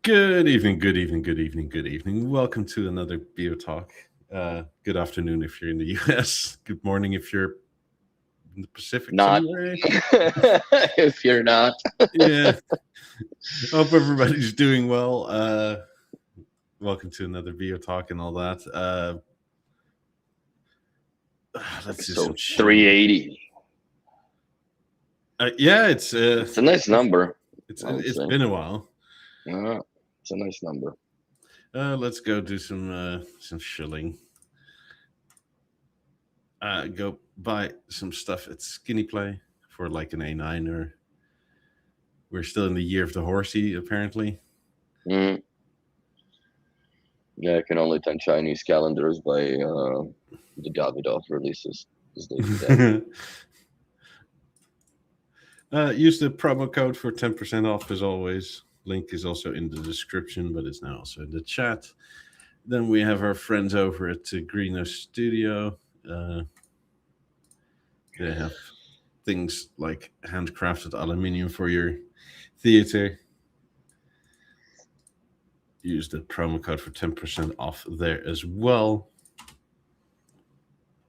Good evening, good evening, good evening, good evening. Welcome to another BeoTalk. Good afternoon if you're in the US. Good morning if you're in the Pacific Not somewhere. if you're not. Yeah. Hope everybody's doing well. Welcome to another BeoTalk and all that. Let's do some Episode shilling. 380. Yeah, it's It's a nice number. I would it's say. been a while. It's a nice number. Let's go do some shilling. Go buy some stuff at Skinny Play for like an A9, or we're still in the year of the horsey apparently. Mm. Yeah, I can only thank Chinese calendars by the Davidoff releases because they do that. Use the promo code for 10% off as always. Link is also in the description, but it's now also in the chat. Then we have our friends over at Greeno Studio. They have things like handcrafted aluminium for your theater. Use the promo code for 10% off there as well. I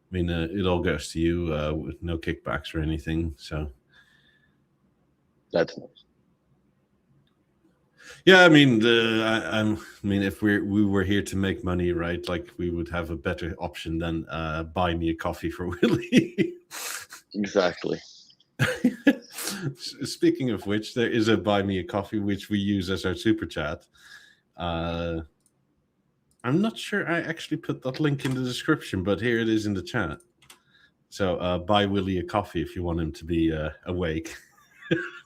mean, it all goes to you with no kickbacks or anything. So That's nice. yeah, I mean, I mean, if we were here to make money, right? Like, we would have a better option than buy me a coffee for Willie. Exactly. Speaking of which, there is a buy me a coffee which we use as our super chat. I'm not sure I actually put that link in the description, but here it is in the chat. So buy Willie a coffee if you want him to be awake.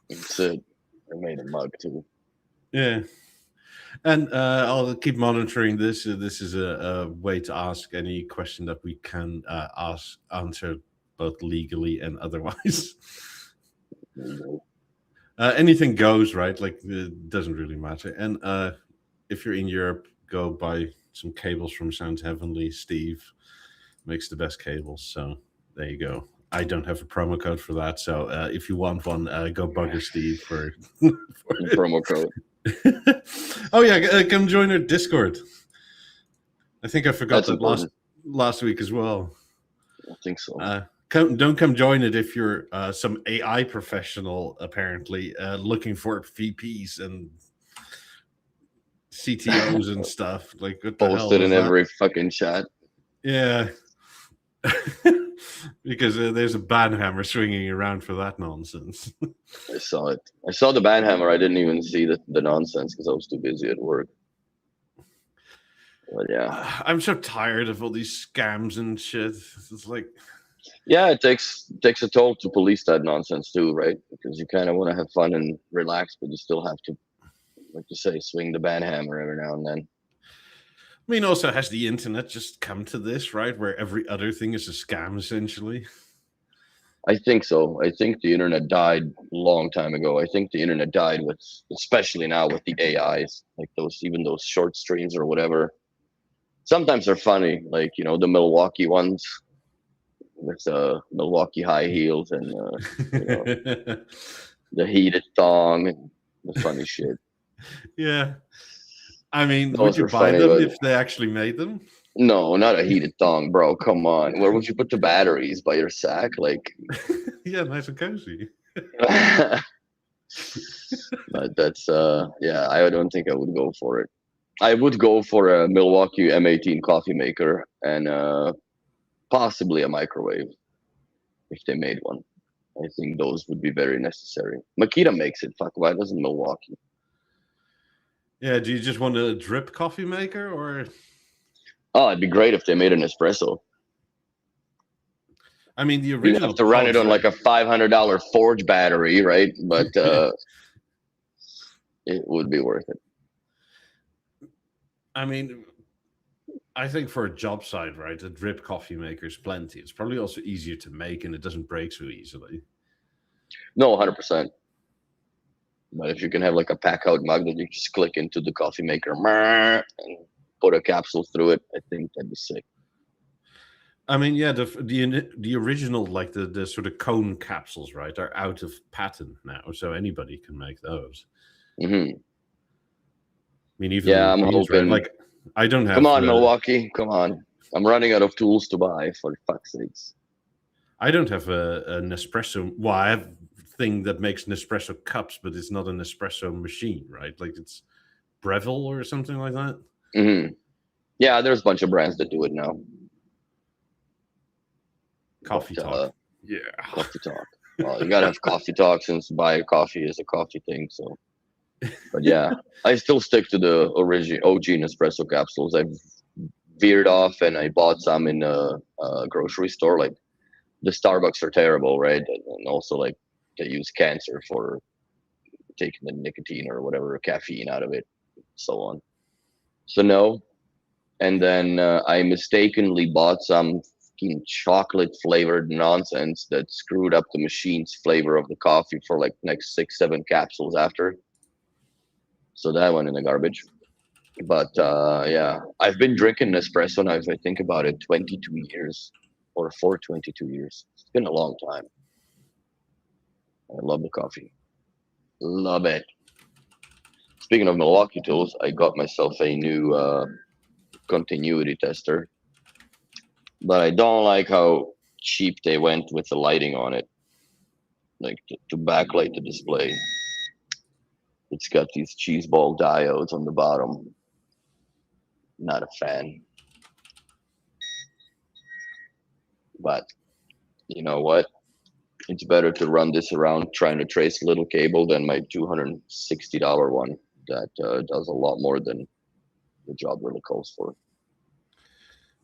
That's it. I made a mug too. Yeah. And I'll keep monitoring this. This is a way to ask any question that we can answer both legally and otherwise. Anything goes, right? Like, it doesn't really matter. And if you're in Europe, go buy some cables from Sounds Heavenly. Steve makes the best cables. So there you go. I don't have a promo code for that. So if you want one, go bugger Steve for promo code. Oh yeah, come join our Discord. I think I forgot That's that last week as well. I think so. Don't come join it if you're some AI professional, apparently looking for VPs and CTOs and stuff. Like, what the hell Posted was in that? every fucking chat. Yeah. Because there's a banhammer swinging around for that nonsense. I saw it. I saw the banhammer. I didn't even see the nonsense because I was too busy at work. But yeah, I'm so tired of all these scams and shit. It's like, yeah, it takes a toll to police that nonsense too, right? Because you kind of want to have fun and relax, but you still have to, like you say, swing the banhammer every now and then. I mean, also, has the internet just come to this, right? Where every other thing is a scam, essentially? I think so. I think the internet died a long time ago. I think the internet died with, especially now with the AIs, like even those short streams or whatever. Sometimes they're funny, like, you know, the Milwaukee ones with Milwaukee high heels and you know, the heated thong and the funny shit. Yeah. I mean, Those would you were buy funny, them but if they actually made them? no, not a heated thong, bro. Come on. Where would you put the batteries? By your sack? Like, Yeah, nice and cozy. but that's yeah, I don't think I would go for it. I would go for a Milwaukee M18 coffee maker and possibly a microwave if they made one. I think those would be very necessary. Makita makes it. Fuck, why doesn't Milwaukee? Yeah, do you just want a drip coffee maker, or? Oh, it'd be great if they made an espresso. I mean, the You original have to run it on like a $500 Forge battery, right? But it would be worth it. I mean, I think for a job site, right, a drip coffee maker is plenty. It's probably also easier to make, and it doesn't break so easily. No, 100%. But if you can have like a pack out mug that you just click into the coffee maker and put a capsule through it, I think that'd be sick. I mean, yeah, the original, like the sort of cone capsules, right, are out of patent now, so anybody can make those. Mm-hmm. mean, even Yeah, the I'm machines, right? hoping. Like, I don't have. Come on, Milwaukee. Come on. I'm running out of tools to buy, for fuck's sakes. I don't have an espresso. Well, I have a thing that makes Nespresso cups, but it's not an espresso machine, right? Like it's Breville or something like that. Mm-hmm. Yeah, there's a bunch of brands that do it now. Coffee Talk. Yeah. Coffee Talk. Well, you gotta have Coffee Talk since buy coffee is a coffee thing. So, but yeah, I still stick to the original OG Nespresso capsules. I've veered off and I bought some in a grocery store. Like the Starbucks are terrible, right? And also like they use cancer for taking the nicotine or whatever caffeine out of it, so on. So no. And then I mistakenly bought some fucking chocolate flavored nonsense that screwed up the machine's flavor of the coffee for like next 6-7 capsules after. So that went in the garbage. But yeah, I've been drinking Nespresso now, if I think about it, 22 years or for 22 years. It's been a long time. I love the coffee. Love it. Speaking of Milwaukee tools, I got myself a new continuity tester, but I don't like how cheap they went with the lighting on it, like to backlight the display. It's got these cheeseball diodes on the bottom. Not a fan. But you know what? It's better to run this around trying to trace a little cable than my $260 one that does a lot more than the job really calls for.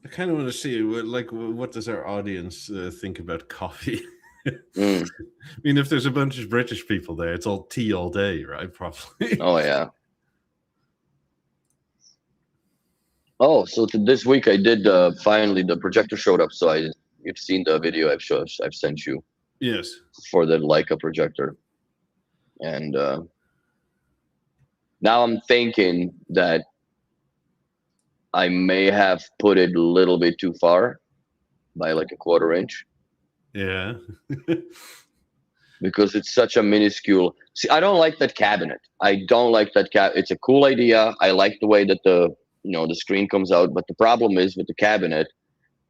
I kind of want to see, like, what does our audience think about coffee? Mm. I mean, if there's a bunch of British people there, it's all tea all day, right? Probably. Oh yeah. Oh, so this week I did finally the projector showed up. So you've seen the video I've sent you. Yes. For the Leica projector, and now I'm thinking that I may have put it a little bit too far by like a 1/4 inch. Yeah. Because it's such a minuscule. See, I don't like that cabinet. I don't like that It's a cool idea. I like the way that the screen comes out, but the problem is with the cabinet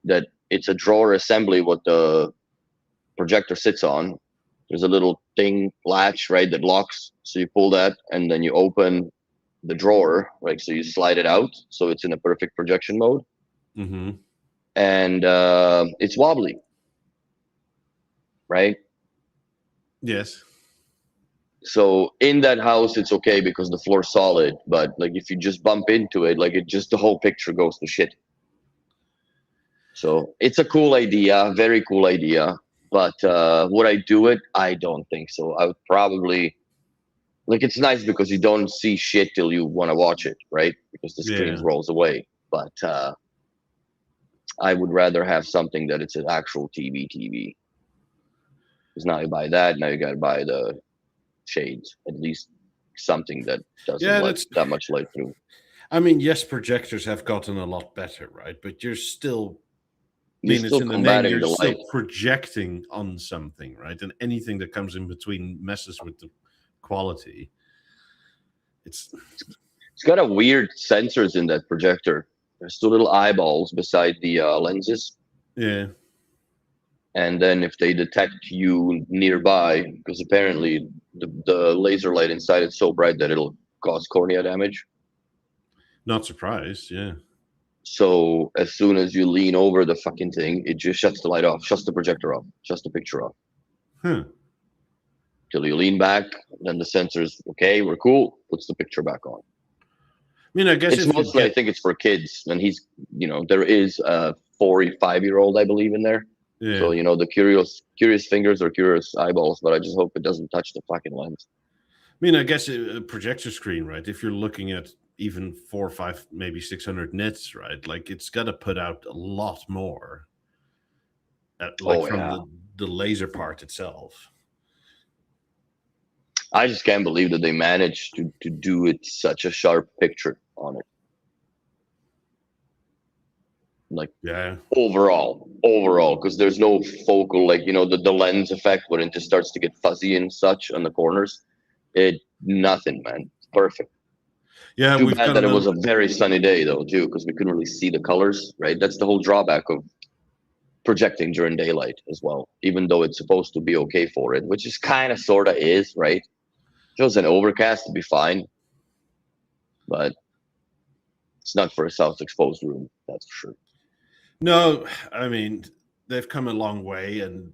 that it's a drawer assembly what the projector sits on. There's a little thing latch, right, that locks. So you pull that and then you open the drawer, right? So you slide it out. So it's in a perfect projection mode. Mm-hmm. And it's wobbly, right? Yes. So in that house, it's okay because the floor's solid. But like if you just bump into it, like the whole picture goes to shit. So it's a cool idea, very cool idea. But would I do it? I don't think so. I would probably, like, it's nice because you don't see shit till you want to watch it, right? Because the screen rolls away. But I would rather have something that it's an actual TV. Because now you buy that, now you got to buy the shades, at least something that doesn't let that much light through. I mean, yes, projectors have gotten a lot better, right? But you're still... You're still projecting on something, right? And anything that comes in between messes with the quality. It's got a weird sensors in that projector. There's 2 little eyeballs beside the lenses. Yeah. And then if they detect you nearby, because apparently the laser light inside is so bright that it'll cause cornea damage. Not surprised, yeah. So as soon as you lean over the fucking thing, it just shuts the light off, shuts the projector off, shuts the picture off. Till you lean back, then the sensor's okay, we're cool, puts the picture back on. I mean, I guess it's mostly, I think it's for kids, and he's, there is a 4-5-year-old, I believe, in there. Yeah. So the curious fingers or curious eyeballs, but I just hope it doesn't touch the fucking lens. I mean, I guess a projector screen, right? If you're looking at even 400, 500, maybe 600 nits, right? Like it's got to put out a lot more, from the laser part itself. I just can't believe that they managed to do it such a sharp picture on it. Like overall, because there's no focal, like the lens effect when it just starts to get fuzzy and such on the corners. Nothing, man. It's perfect. Yeah, Too we've bad got that it another. was a very sunny day though too, because we couldn't really see the colors. Right, that's the whole drawback of projecting during daylight as well. Even though it's supposed to be okay for it, which is kind of sorta is, right? If it was an overcast, it'd be fine, but it's not for a south exposed room, that's for sure. No, I mean they've come a long way, and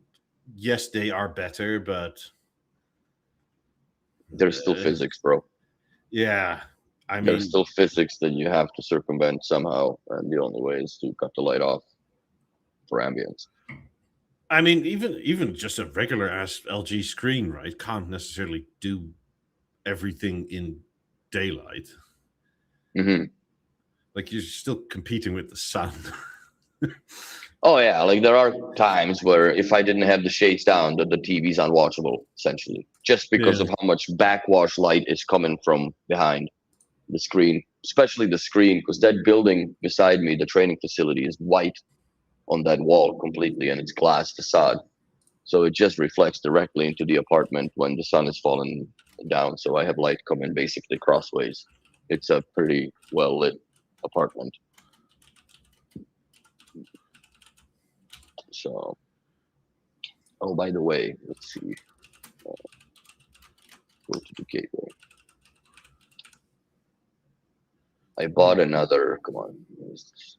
yes, they are better, but There's still uh, physics, bro. yeah, I There's mean, still physics that you have to circumvent somehow, and the only way is to cut the light off for ambience. even just a regular ass LG screen, right, can't necessarily do everything in daylight. Hmm. Like you're still competing with the sun. Oh yeah, like there are times where if I didn't have the shades down, the TV's unwatchable essentially, just because Yeah. of how much backwash light is coming from behind the screen, especially the screen, because that building beside me, the training facility, is white on that wall completely, and it's glass facade, so it just reflects directly into the apartment when the sun is falling down. So I have light coming basically crossways. It's a pretty well lit apartment. So, oh, by the way, let's see. Go to the gateway. I bought another. Come on. What is this?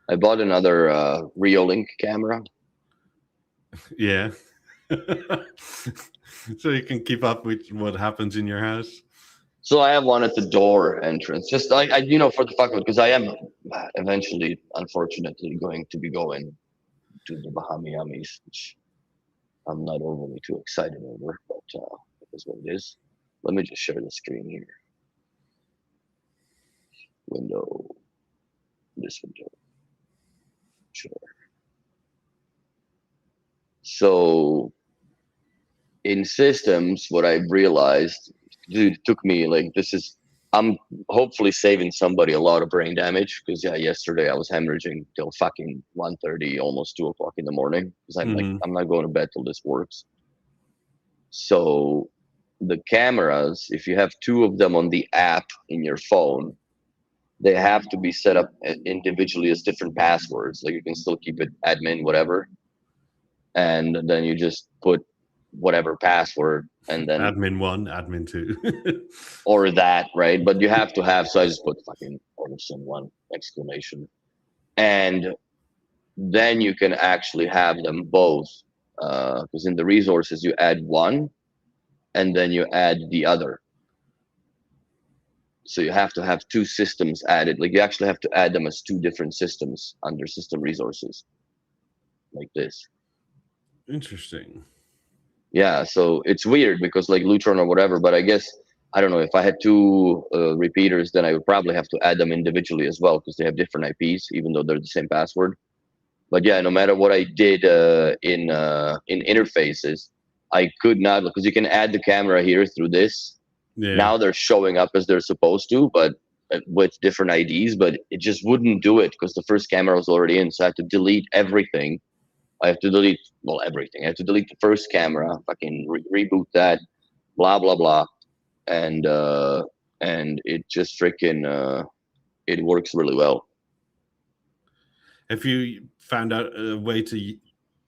I bought another Reolink camera. Yeah. So you can keep up with what happens in your house. So I have one at the door entrance, just I for the fuck of it, because I am eventually, unfortunately, going to be going to the Bahamiamis, which I'm not overly too excited over, but it is what it is. Let me just share the screen here. Window, this window, sure. So in systems, what I've realized, dude, it took me like I'm hopefully saving somebody a lot of brain damage, because yeah, yesterday I was hemorrhaging till fucking 1:30, almost 2 o'clock in the morning, because I'm like, Hmm. I'm not going to bed till this works. So the cameras, if you have two of them on the app in your phone, they have to be set up individually as different passwords. Like you can still keep it admin, whatever, and then you just put whatever password, and then Admin 1, admin 2. or that, right? But you have to have. So I just put fucking Olufsen 1 exclamation, and then you can actually have them both. Because in the resources you add one, and then you add the other. So you have to have two systems added. Like you actually have to add them as two different systems under system resources, like this. Interesting. Yeah, so it's weird because like Lutron or whatever, but I guess I don't know, if I had two repeaters, then I would probably have to add them individually as well, because they have different IPs, even though they're the same password. But yeah, no matter what I did in interfaces, I could not, because you can add the camera here through this. Yeah. Now they're showing up as they're supposed to, but with different IDs, but it just wouldn't do it because the first camera was already in. So I had to delete everything. I have to delete, well, everything. I have to delete the first camera, fucking reboot that, blah blah blah, and it just freaking it works really well. Have you found out a way to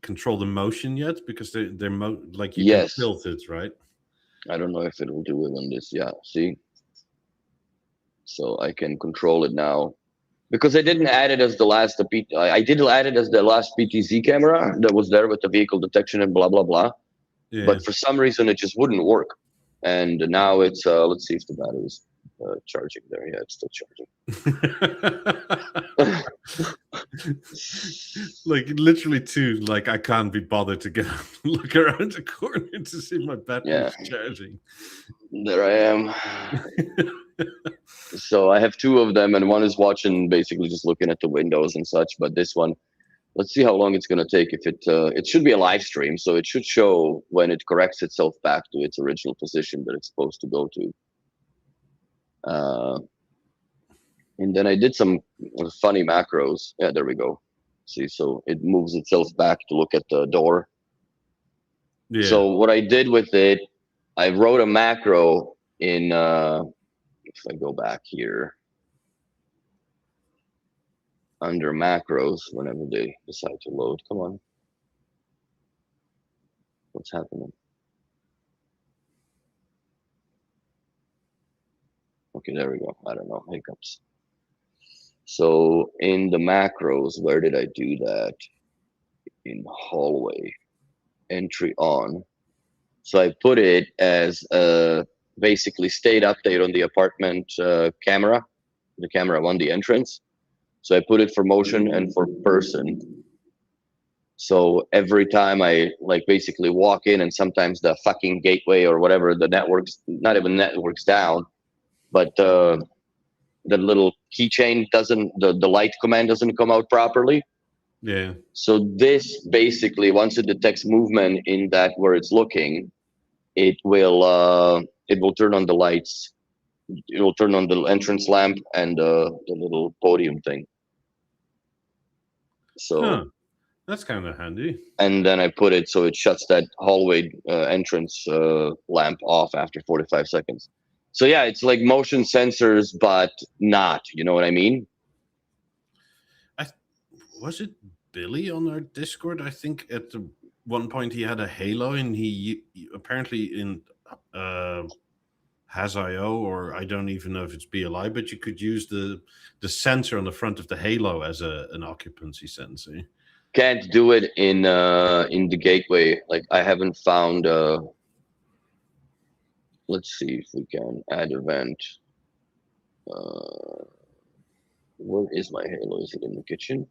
control the motion yet? Because they're like you can Yes, tilt it, right? I don't know if it will do it on this. Yeah, see, so I can control it now because I didn't add it as the last. I did add it as the last PTZ camera that was there with the vehicle detection and blah blah blah. Yeah. But for some reason it just wouldn't work, and now it's let's see if the battery is charging there. Yeah, it's still charging. Like literally too, like I can't be bothered to get up and look around the corner to see my battery's charging. There I am. So I have two of them, and one is watching, basically just looking at the windows and such, but this one, let's see how long it's going to take. If it should be a live stream, so it should show when it corrects itself back to its original position that it's supposed to go to. And then I did some funny macros. Yeah, there we go. See, so it moves itself back to look at the door. Yeah. So what I did with it, I wrote a macro in if I go back here under macros, whenever they decide to load, come on, what's happening? Okay, there we go. I don't know, hiccups. So in the macros, where did I do that? In hallway, entry on. So I put it as basically state update on the apartment camera, the camera on the entrance. So I put it for motion and for person. So every time I like basically walk in, and sometimes the fucking gateway or whatever, the networks, not even networks down, but the little keychain doesn't, the light command doesn't come out properly. Yeah. So this basically, once it detects movement in that where it's looking, it will turn on the lights. It will turn on the entrance lamp and the little podium thing. So that's kind of handy. And then I put it so it shuts that hallway entrance lamp off after 45 seconds. So yeah, it's like motion sensors, but not. You know what I mean? Was it Billy on our Discord? I think at one point he had a Halo, and he apparently in Has.io, or I don't even know if it's BLI, but you could use the sensor on the front of the Halo as an occupancy sensor. Can't do it in the gateway. Like I haven't found. Let's see if we can add event. Where is my Halo? Is it in the kitchen?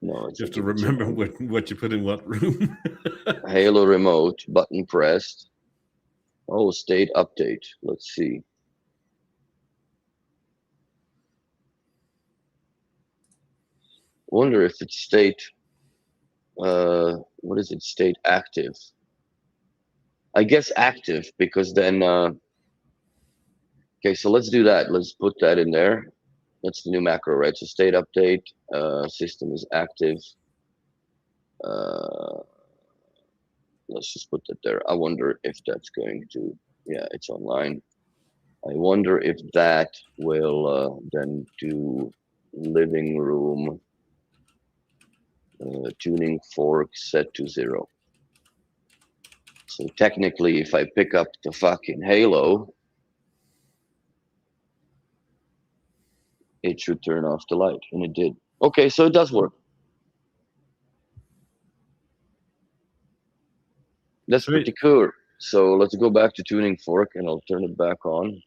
No, it's you have to remember what you put in what room. Halo remote button pressed. Oh, state update. Let's see. Wonder if it's state. What is it? State active. I guess active, because then. Okay, so let's do that. Let's put that in there. That's the new macro, right? So state update. System is active. Let's just put that there. I wonder if that's going to. Yeah, it's online. I wonder if that will then do living room tuning fork set to 0. So technically, if I pick up the fucking Halo, it should turn off the light, and it did. Okay, so it does work. That's pretty cool. So let's go back to tuning fork, and I'll turn it back on.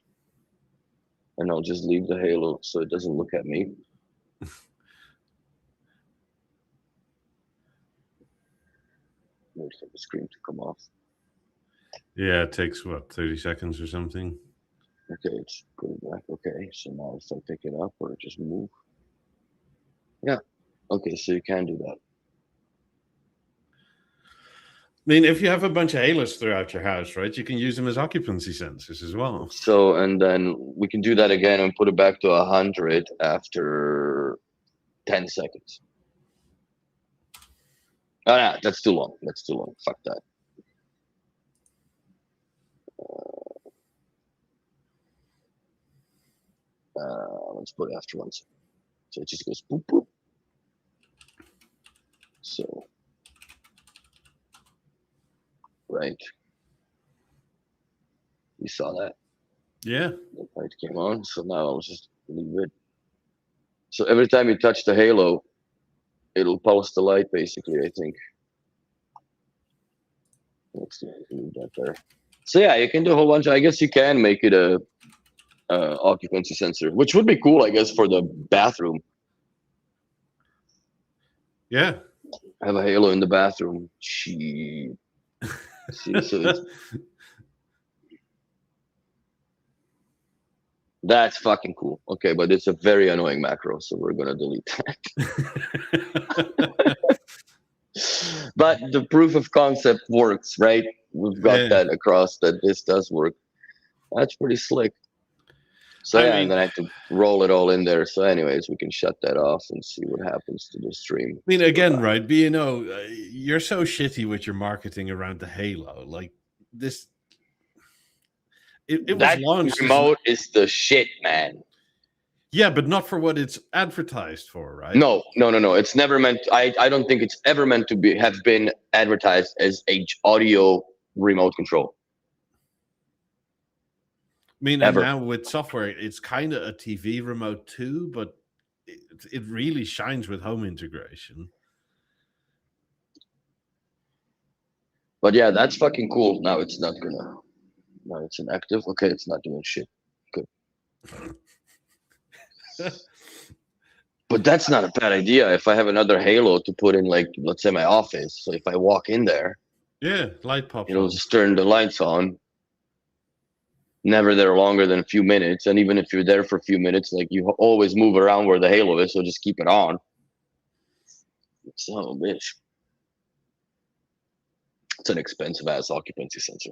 And I'll just leave the Halo so it doesn't look at me. Wait for the screen to come off. Yeah, it takes what, 30 seconds or something. Okay, it's put it back. Okay, so now if I pick it up or just move. Yeah. Okay, so you can do that. I mean, if you have a bunch of halos throughout your house, right, you can use them as occupancy sensors as well. So, and then we can do that again and put it back to 100 after 10 seconds. Oh, no, that's too long. That's too long. Fuck that. Let's put it after 1 second. So it just goes boop, boop. So, right. You saw that? Yeah. The light came on. So now I'll just leave it. So every time you touch the Halo, it'll pulse the light, basically, I think. Let's leave that there. So yeah, you can do a whole bunch. I guess you can make it a occupancy sensor, which would be cool, I guess, for the bathroom. Yeah. Have a Halo in the bathroom. See, so that's fucking cool. Okay, but it's a very annoying macro, so we're gonna delete that. But the proof of concept works, right? We've got that across that this does work. That's pretty slick. So yeah, and then I have to roll it all in there. So anyways, we can shut that off and see what happens to the stream. I mean, again, right, but you're so shitty with your marketing around the Halo. Like, this. It was That launched as, remote is the shit, man. yeah, but not for what it's advertised for, right? No. It's never meant. I don't think it's ever meant to have been advertised as a audio remote control. I mean, Ever. and now with software, it's kind of a TV remote too, but it really shines with home integration. But yeah, that's fucking cool. Now it's not gonna. Now it's inactive. Okay, it's not doing shit. Good. But that's not a bad idea. If I have another Halo to put in, like, let's say my office, so if I walk in there, Yeah, light pops it'll on. just turn the lights on. Never there longer than a few minutes, and even if you're there for a few minutes, like, you always move around where the Halo is, so just keep it on. Son of a bitch. It's an expensive ass occupancy sensor.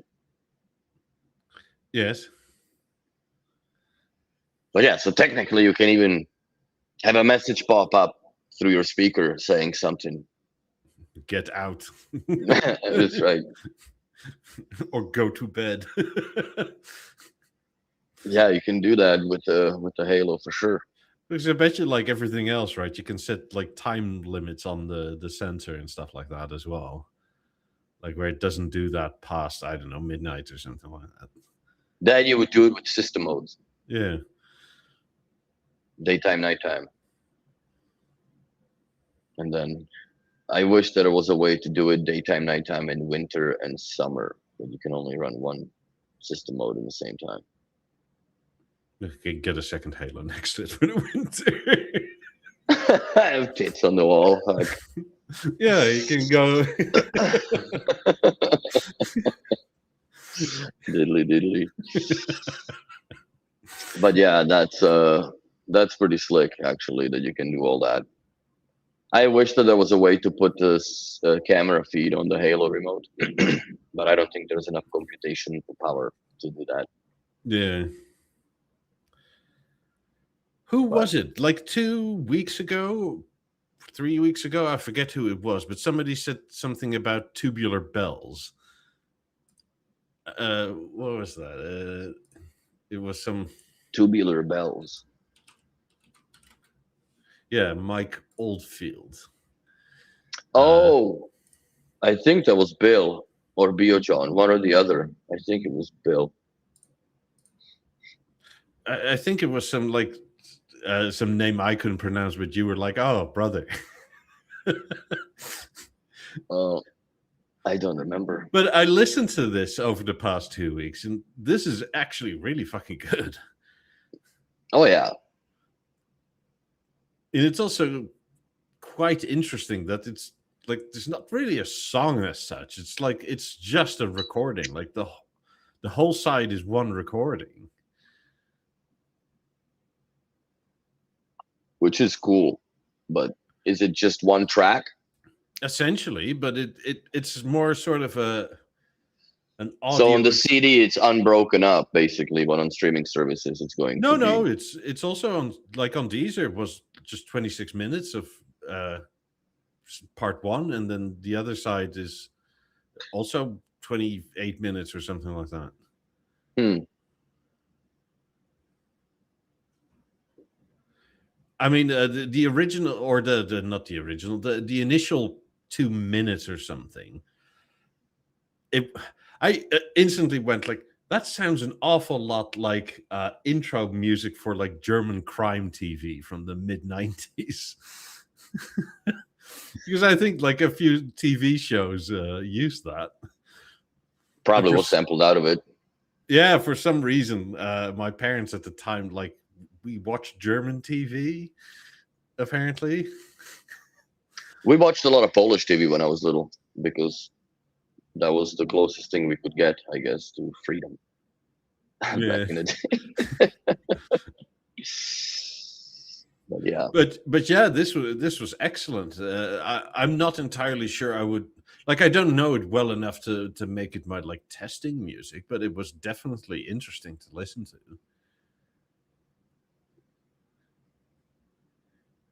Yes. But yeah, so technically you can even have a message pop up through your speaker saying something. Get out. That's right. Or go to bed. Yeah, you can do that with the Halo for sure. Because I bet you, like everything else, right? You can set like time limits on the sensor and stuff like that as well. Like where it doesn't do that past, I don't know, midnight or something like that. Then you would do it with system modes. Yeah. Daytime, nighttime. And then I wish there was a way to do it daytime, nighttime, in winter and summer, but you can only run one system mode in the same time. You can get a second Halo next to it for the winter. I have tits on the wall. Like. Yeah, you can go. Diddly. But yeah, that's pretty slick, actually, that you can do all that. I wish that there was a way to put this camera feed on the Halo remote, but I don't think there's enough computation power to do that. Yeah. Who was it? Like 2 weeks ago, 3 weeks ago? I forget who it was, but somebody said something about tubular bells. What was that? It was some tubular bells. Yeah, Mike Oldfield. Oh, I think that was Bill or BeoTalk, one or the other. I think it was Bill. I think it was some like some name I couldn't pronounce, but you were like, "Oh, brother." Oh, I don't remember. But I listened to this over the past 2 weeks, and this is actually really fucking good. Oh yeah. And it's also quite interesting that it's like there's not really a song as such. It's like it's just a recording. Like the whole side is one recording, which is cool. But is it just one track? Essentially, but it's more sort of an audio. So on the CD, it's unbroken up basically, but on streaming services, it's going. No, it's also on like on Deezer. It was just 26 minutes of part one, and then the other side is also 28 minutes or something like that. I mean, the original, or the not the original, the initial 2 minutes or something. I instantly went like, that sounds an awful lot like intro music for like German crime TV from the mid-90s. Because I think like a few TV shows use that. Probably was sampled out of it. Yeah, for some reason, my parents at the time, like, we watched German TV, apparently. We watched a lot of Polish TV when I was little, because that was the closest thing we could get, I guess, to freedom. Yeah. Back in the day. But yeah. But yeah, this was excellent. I'm not entirely sure I would like. I don't know it well enough to make it my like testing music, but it was definitely interesting to listen to.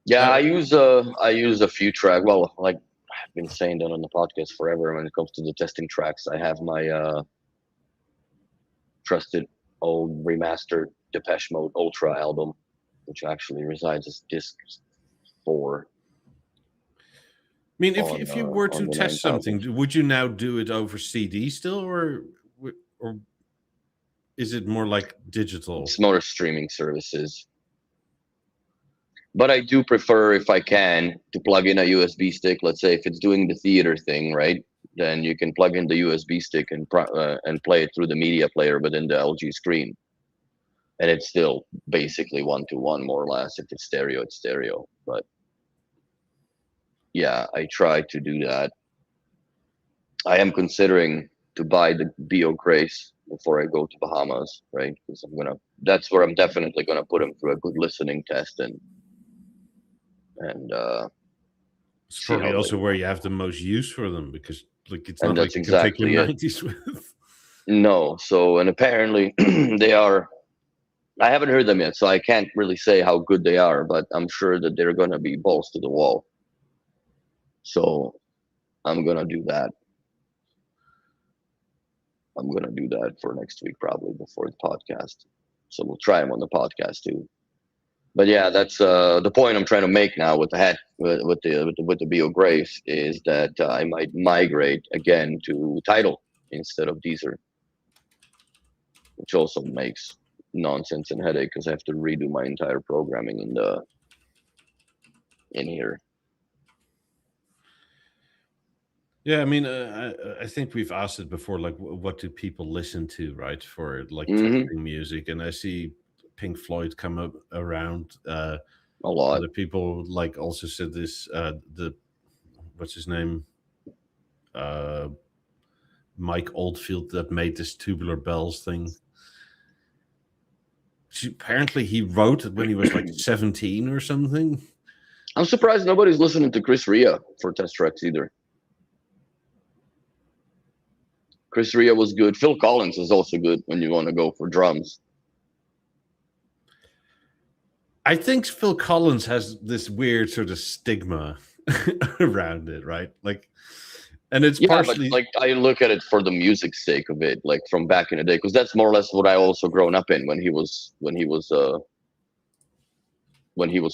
Yeah, I use a few tracks. Well, like I've been saying that on the podcast forever. When it comes to the testing tracks, I have my trusted old remastered Depeche Mode Ultra album, which actually resides as disc 4 I mean, if you were on to the test 9000. something, would you now do it over CD still, or is it more like digital? It's more streaming services. But I do prefer, if I can, to plug in a USB stick. Let's say if it's doing the theater thing, right? Then you can plug in the USB stick and play it through the media player within the LG screen, and it's still basically 1-to-1 more or less. If it's stereo, it's stereo. But yeah, I try to do that. I am considering to buy the Bio Grace before I go to Bahamas, right? Because that's where I'm definitely gonna put them through a good listening test and It's see probably how they. also where you have the most use for them, because like it's And not like that's you can take your exactly it. 90s with. No, so and apparently they are. I haven't heard them yet, so I can't really say how good they are, but I'm sure that they're gonna be balls to the wall. So I'm gonna do that. I'm gonna do that for next week, probably before the podcast. So we'll try them on the podcast too. But yeah, that's the point I'm trying to make now with the hat with the Bio Grace is that I might migrate again to Tidal instead of Deezer, which also makes nonsense and headache because I have to redo my entire programming in here. Yeah, I mean, I think we've asked it before. Like, what do people listen to, right? For like Hmm. testing music, and I see Pink Floyd come up around. A lot. Other people like also said this. The what's his name? Uh, Mike Oldfield, that made this Tubular Bells thing. Apparently, he wrote it when he was like 17 or something. I'm surprised nobody's listening to Chris Rea for test tracks either. Chris Rea was good. Phil Collins is also good when you want to go for drums. I think Phil Collins has this weird sort of stigma around it, right? Like, and it's partially but like I look at it for the music's sake of it, like from back in the day, because that's more or less what I also grown up in when he was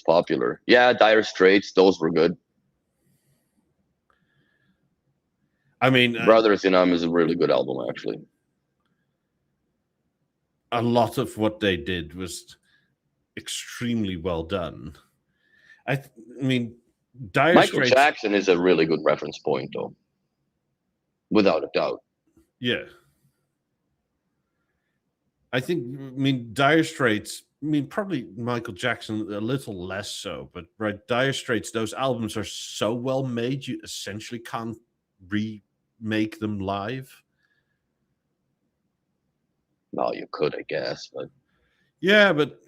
popular. Yeah, Dire Straits, those were good. I mean, Brothers in Arms is a really good album, actually. A lot of what they did was extremely well done. I mean, Dire Michael Straits. Jackson is a really good reference point, though, without a doubt. Yeah, I mean, Dire Straits. I mean, probably Michael Jackson a little less so, but right, Dire Straits. Those albums are so well made, you essentially can't remake them live. No, you could, I guess, but yeah, but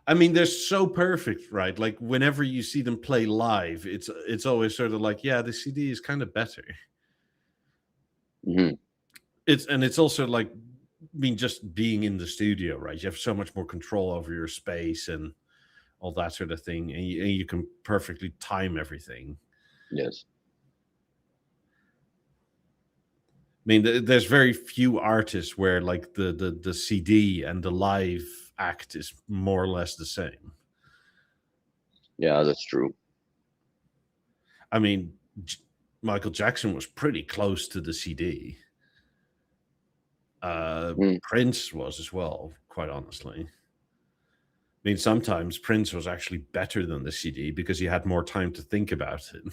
I mean, they're so perfect, right? Like whenever you see them play live, it's always sort of like, yeah, the CD is kind of better. mm-hmm. It's also like, I mean, just being in the studio, right? You have so much more control over your space and all that sort of thing, and you can perfectly time everything. Yes. I mean, there's very few artists where like the CD and the live act is more or less the same. Yeah, that's true. I mean, Michael Jackson was pretty close to the CD. Prince was as well, quite honestly. I mean, sometimes Prince was actually better than the CD because he had more time to think about it.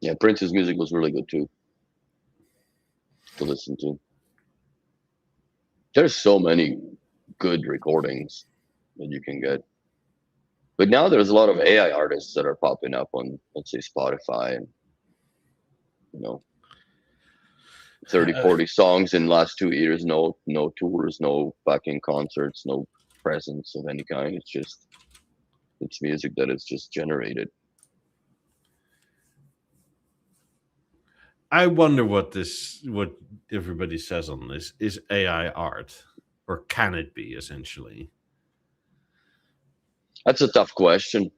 Yeah, Prince's music was really good too to listen to. There's so many good recordings that you can get. But now there's a lot of AI artists that are popping up on, let's say, Spotify, and 30, 40 songs in the last 2 years, no tours, no fucking concerts, no presence of any kind. It's music that is just generated. I wonder what everybody says on this. Is AI art, or can it be, essentially? That's a tough question.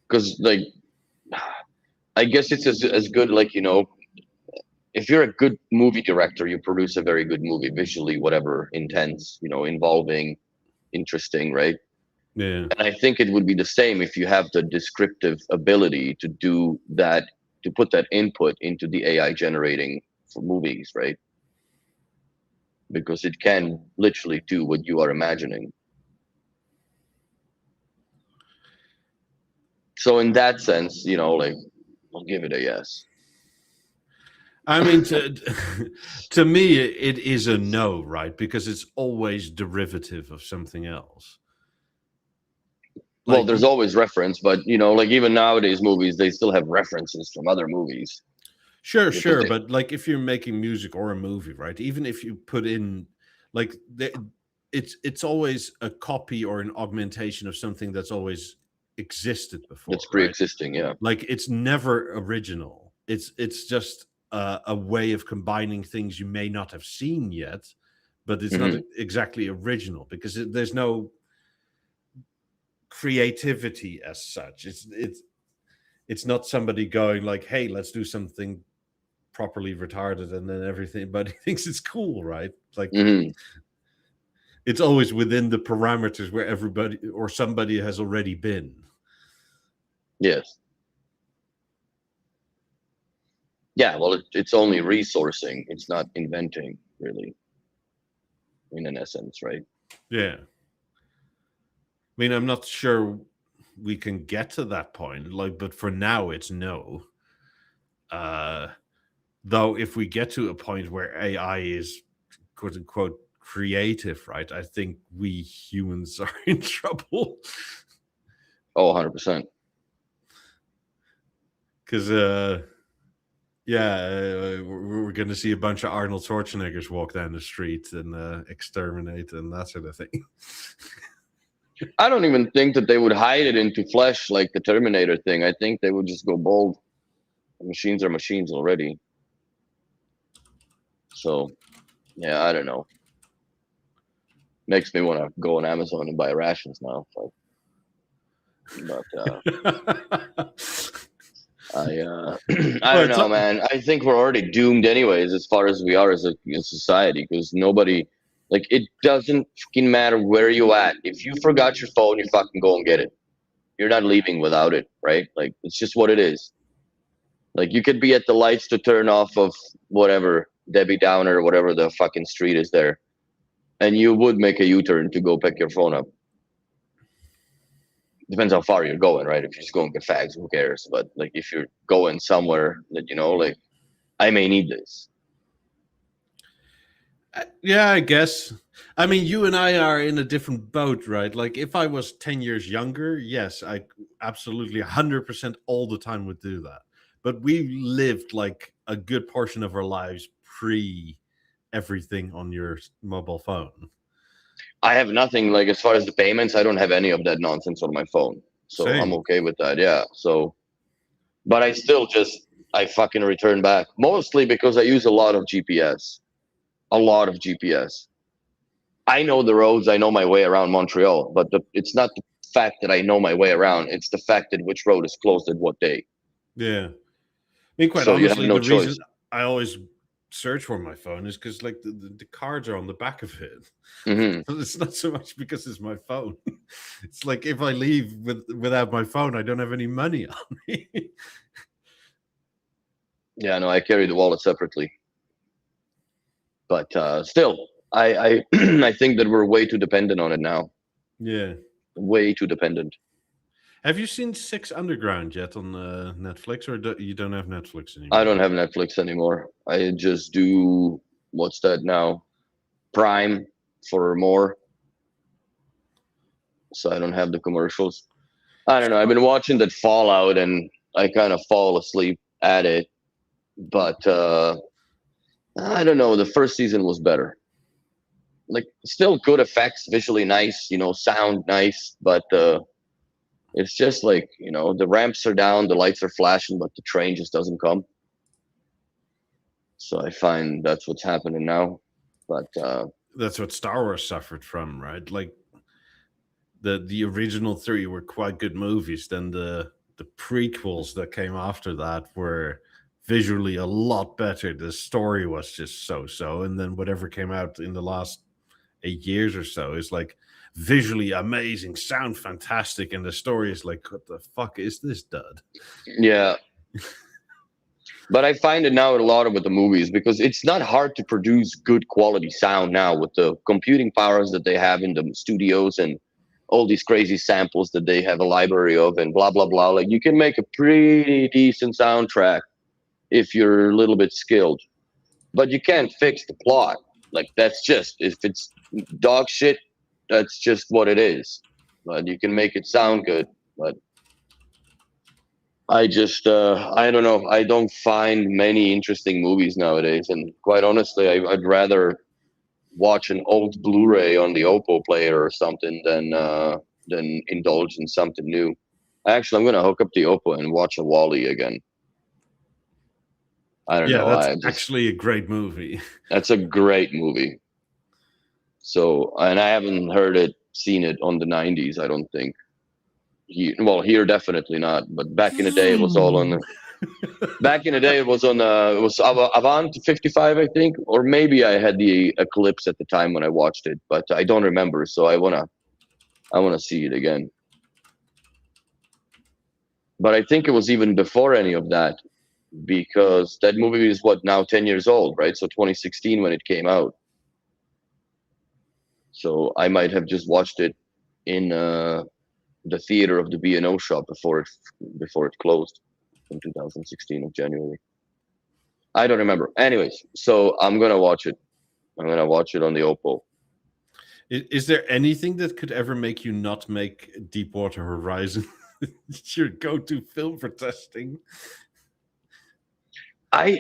Because, like, I guess it's as good, like, if you're a good movie director, you produce a very good movie, visually, whatever, intense, involving, interesting, right? Yeah. And I think it would be the same if you have the descriptive ability to do that, to put that input into the AI generating for movies, right? Because it can literally do what you are imagining. So in that sense, like, I'll give it a yes. I mean, to me, it is a no, right? Because it's always derivative of something else. Well, Like, there's always reference, but like even nowadays movies, they still have references from other movies. sure, but like if you're making music or a movie, right? Even if you put in, like, it's always a copy or an augmentation of something that's always existed before, It's right? pre-existing, yeah. Like it's never original. It's just a way of combining things you may not have seen yet, but it's not exactly original because there's no creativity as such. It's not somebody going like, "Hey, let's do something properly retarded," and then everybody thinks it's cool, right? Like it's always within the parameters where everybody or somebody has already been. Yes. Yeah, well, it's only resourcing. It's not inventing, really, in an essence, right? Yeah. I mean, I'm not sure we can get to that point, like, but for now, it's no. Though, if we get to a point where AI is quote unquote creative, right, I think we humans are in trouble. Oh, 100%. Because, yeah, we're going to see a bunch of Arnold Schwarzeneggers walk down the street and exterminate and that sort of thing. I don't even think that they would hide it into flesh like the Terminator thing. I think they would just go bold. Machines are machines already. So, yeah, I don't know. Makes me want to go on Amazon and buy rations now. But I don't know, man. I think we're already doomed anyways, as far as we are as a society, because nobody, like, it doesn't fucking matter where you at. If you forgot your phone, you fucking go and get it. You're not leaving without it, right? Like, it's just what it is. Like, you could be at the lights to turn off of whatever, Debbie Downer or whatever the fucking street is there, and you would make a U-turn to go pick your phone up. Depends how far you're going, right? If you're just going to fags, who cares? But like if you're going somewhere that like I may need this. Yeah, I guess. I mean, you and I are in a different boat, right? Like if I was 10 years younger, yes, I absolutely 100% all the time would do that. But we lived like a good portion of our lives pre everything on your mobile phone. I have nothing, like, as far as the payments, I don't have any of that nonsense on my phone. So Same. I'm okay with that. Yeah. So, but I still I fucking return back, mostly because I use a lot of GPS. A lot of GPS. I know the roads. I know my way around Montreal, but it's not the fact that I know my way around. It's the fact that which road is closed at what day. Yeah. I mean, quite So honestly, you have no the choice. reason I always search for my phone is because like the cards are on the back of it. It's not so much because it's my phone. It's like if I leave without my phone, I don't have any money on me. Yeah, no, I carry the wallet separately. But still, I I think that we're way too dependent on it now. Yeah. Way too dependent. Have you seen Six Underground yet on Netflix, or you don't have Netflix anymore? I don't have Netflix anymore. I just do, what's that now? Prime for more. So I don't have the commercials. I don't know. I've been watching that Fallout and I kind of fall asleep at it. But I don't know. The first season was better. Like, still good effects, visually nice, sound nice, but it's just like, the ramps are down, the lights are flashing, but the train just doesn't come. So I find that's what's happening now. But that's what Star Wars suffered from, right? Like the original three were quite good movies. Then the prequels that came after that were visually a lot better. The story was just so, and then whatever came out in the last 8 years or so is like visually amazing, sound fantastic, and the story is like, what the fuck is this, dud? Yeah. But I find it now a lot with the movies because it's not hard to produce good quality sound now with the computing powers that they have in the studios and all these crazy samples that they have a library of and blah blah blah. Like you can make a pretty decent soundtrack if you're a little bit skilled, but you can't fix the plot. Like that's just if it's dog shit, that's just what it is. But you can make it sound good. But I just, I don't know. I don't find many interesting movies nowadays, and quite honestly, I'd rather watch an old Blu-ray on the Oppo player or something than indulge in something new. Actually, I'm gonna hook up the Oppo and watch a Wall-E again. I don't Yeah, know. that's actually a great movie. That's a great movie. So, and I haven't seen it on the '90s. I don't think. Here definitely not. But back in the day, it was all on the. Back in the day, it was on it was Avant 55, I think, or maybe I had the Eclipse at the time when I watched it, but I don't remember. So I wanna see it again. But I think it was even before any of that, because that movie is what now 10 years old, right? So 2016 when it came out. So I might have just watched it in the theater of the B&O shop before it closed in 2016 of January. I don't remember. Anyways, so I'm gonna watch it. I'm gonna watch it on the Oppo. Is there anything that could ever make you not make Deepwater Horizon your go-to film for testing?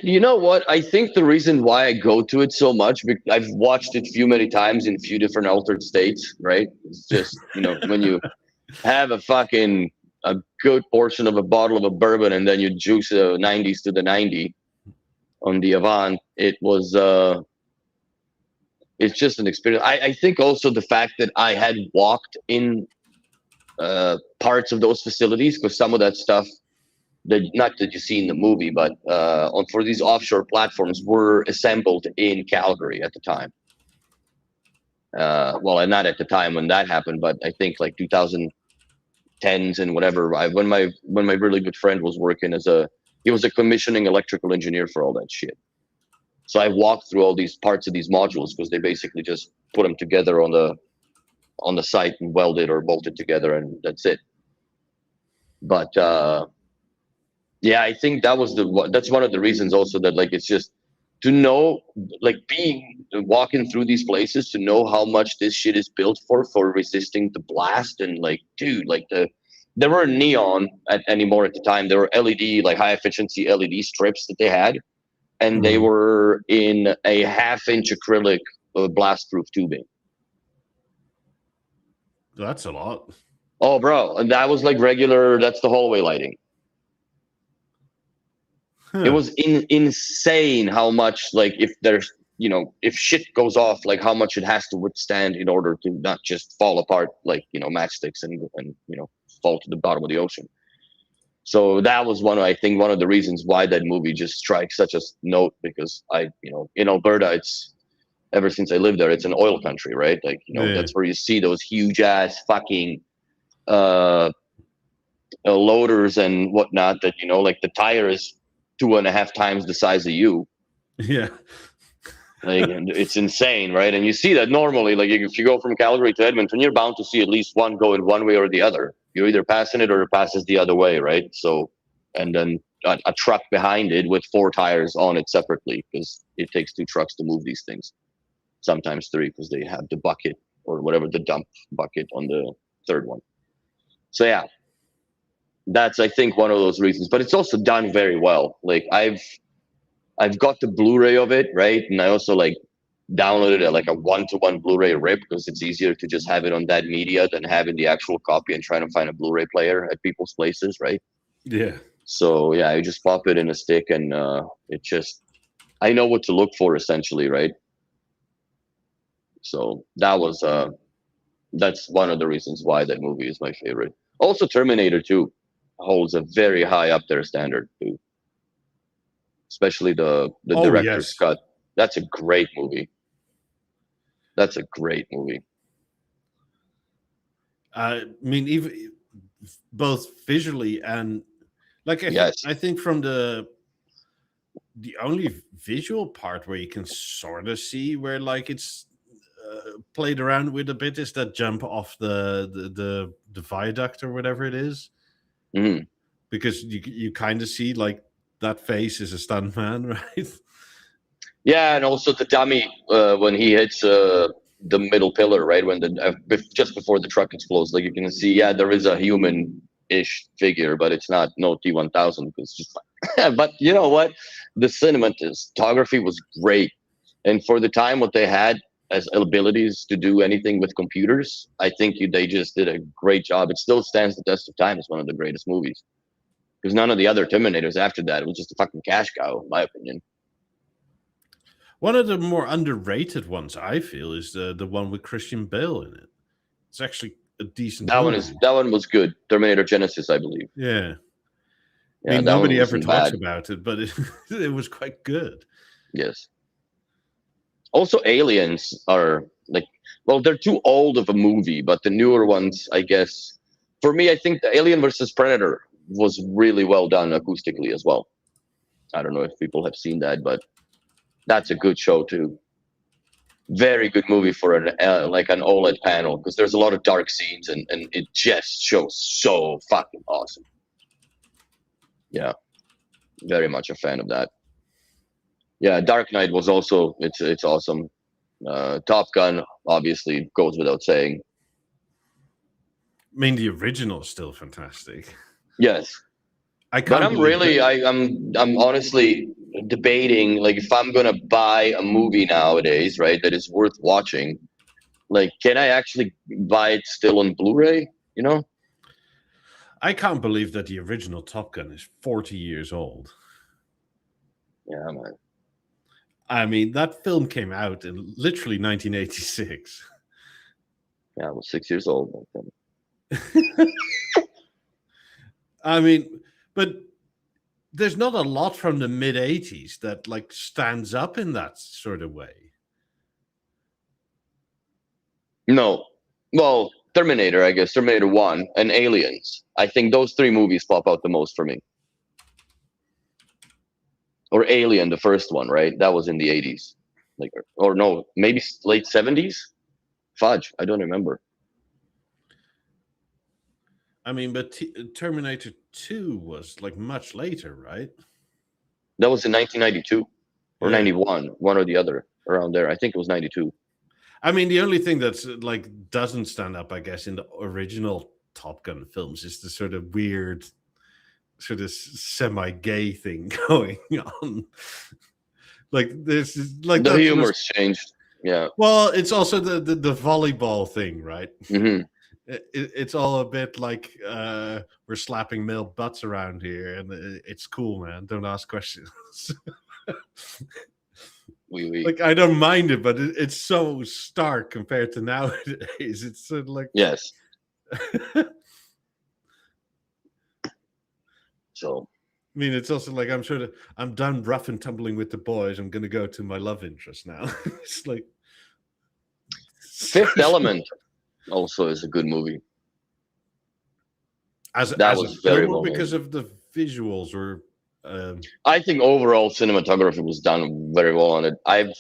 You know what? I think the reason why I go to it so much, because I've watched it many times in a few different altered states, right? It's just, when you have a good portion of a bottle of a bourbon and then you juice a 90s to the 90 on the Avant, it's just an experience. I think also the fact that I had walked in parts of those facilities, because some of that stuff that not that you see in the movie, but for these offshore platforms were assembled in Calgary at the time. And not at the time when that happened, but I think like 2010s and whatever. When my really good friend was working he was a commissioning electrical engineer for all that shit. So I walked through all these parts of these modules because they basically just put them together on the site and welded or bolted together, and that's it. But yeah, I think that's one of the reasons also that like it's just to know, like walking through these places, to know how much this shit is built for resisting the blast. And like, dude, like there were neon anymore at the time. There were LED, like high efficiency LED strips that they had, and they were in a 1/2-inch acrylic blast proof tubing. That's a lot. Oh, bro, and that was like regular. That's the hallway lighting. It was insane how much, like, if shit goes off, like how much it has to withstand in order to not just fall apart like matchsticks and fall to the bottom of the ocean. So that was I think one of the reasons why that movie just strikes such a note, because in Alberta, it's ever since I lived there, it's an oil country, right? Like that's where you see those huge ass fucking loaders and whatnot that like the tire is 2.5 times the size of you. Yeah. Like, it's insane, right? And you see that normally, like if you go from Calgary to Edmonton, you're bound to see at least one going one way or the other. You're either passing it or it passes the other way, right? So, and then a truck behind it with 4 tires on it separately, because it takes 2 trucks to move these things. Sometimes 3, because they have the bucket or whatever, the dump bucket on the 3rd one. So yeah, that's I think one of those reasons. But it's also done very well. Like I've got the Blu-ray of it, right? And I also like downloaded like a 1-to-1 Blu-ray rip, because it's easier to just have it on that media than having the actual copy and trying to find a Blu-ray player at people's places, right? Yeah. So yeah, I just pop it in a stick, and I know what to look for essentially, right? So that's one of the reasons why that movie is my favorite. Also, Terminator 2 holds a very high up there standard too. especially the Oh director's yes, cut. That's a great movie. That's a great movie. I mean, even both visually and like Yes. I think from the only visual part where you can sort of see where like it's played around with a bit is that jump off the viaduct or whatever it is, Mhm. because you kind of see like that face is a stuntman, right? Yeah, and also the dummy when he hits the middle pillar, right when just before the truck explodes, like you can see, yeah, there is a human-ish figure, but it's not no T-1000 because it's just like, but you know what? The cinematography was great, and for the time, what they had as abilities to do anything with computers, I think they just did a great job. It still stands the test of time as one of the greatest movies because none of the other Terminators after that, it was just a fucking cash cow, in my opinion. One of the more underrated ones I feel is the one with Christian Bale in it. It's actually a decent movie. That one was good. Terminator Genesis, I believe. Yeah. I Yeah, mean, that one nobody ever wasn't talks bad. about it, but it was quite good. Yes. Also, Aliens are like, well, they're too old of a movie, but the newer ones, I guess, for me, I think the Alien versus Predator was really well done acoustically as well. I don't know if people have seen that, but that's a good show too. Very good movie for an like an OLED panel because there's a lot of dark scenes and it just shows so fucking awesome. Yeah, very much a fan of that. Yeah, Dark Knight was also it's awesome. Top Gun obviously goes without saying. I mean, the original is still fantastic. Yes, I but can't believe that. I'm honestly debating like if I'm gonna buy a movie nowadays, right, that is worth watching. Like, can I actually buy it still on Blu-ray? You know? I can't believe that the original Top Gun is 40 years old. Yeah, man. I mean, that film came out in literally 1986. Yeah, I was 6 years old back then. I mean, but there's not a lot from the mid 80s that like stands up in that sort of way. No, well, Terminator, I guess, Terminator One and Aliens. I think those three movies pop out the most for me. Or Alien, the first one, right? That was in the 80s, like, or no, maybe late 70s. Fudge, I don't remember. I mean, but Terminator 2 was like much later, right? That was in 1992 or Yeah. 91, one or the other, around there. I think it was 92. I mean, the only thing that's like doesn't stand up, I guess, in the original Top Gun films is the sort of weird, sort of semi-gay thing going on. Like this is like The that was. humor's changed. Yeah. Well, it's also the volleyball thing, right? Hmm. It's all a bit like we're slapping male butts around here, and it's cool, man. Don't ask questions. We. Like I don't mind it, but it's so stark compared to nowadays. It's sort of like Yes. So. I mean, it's also like I'm done rough and tumbling with the boys. I'm gonna go to my love interest now. It's like Fifth Element also is a good movie. as That a was very film or well made. because of the visuals or I think overall cinematography was done very well on it. I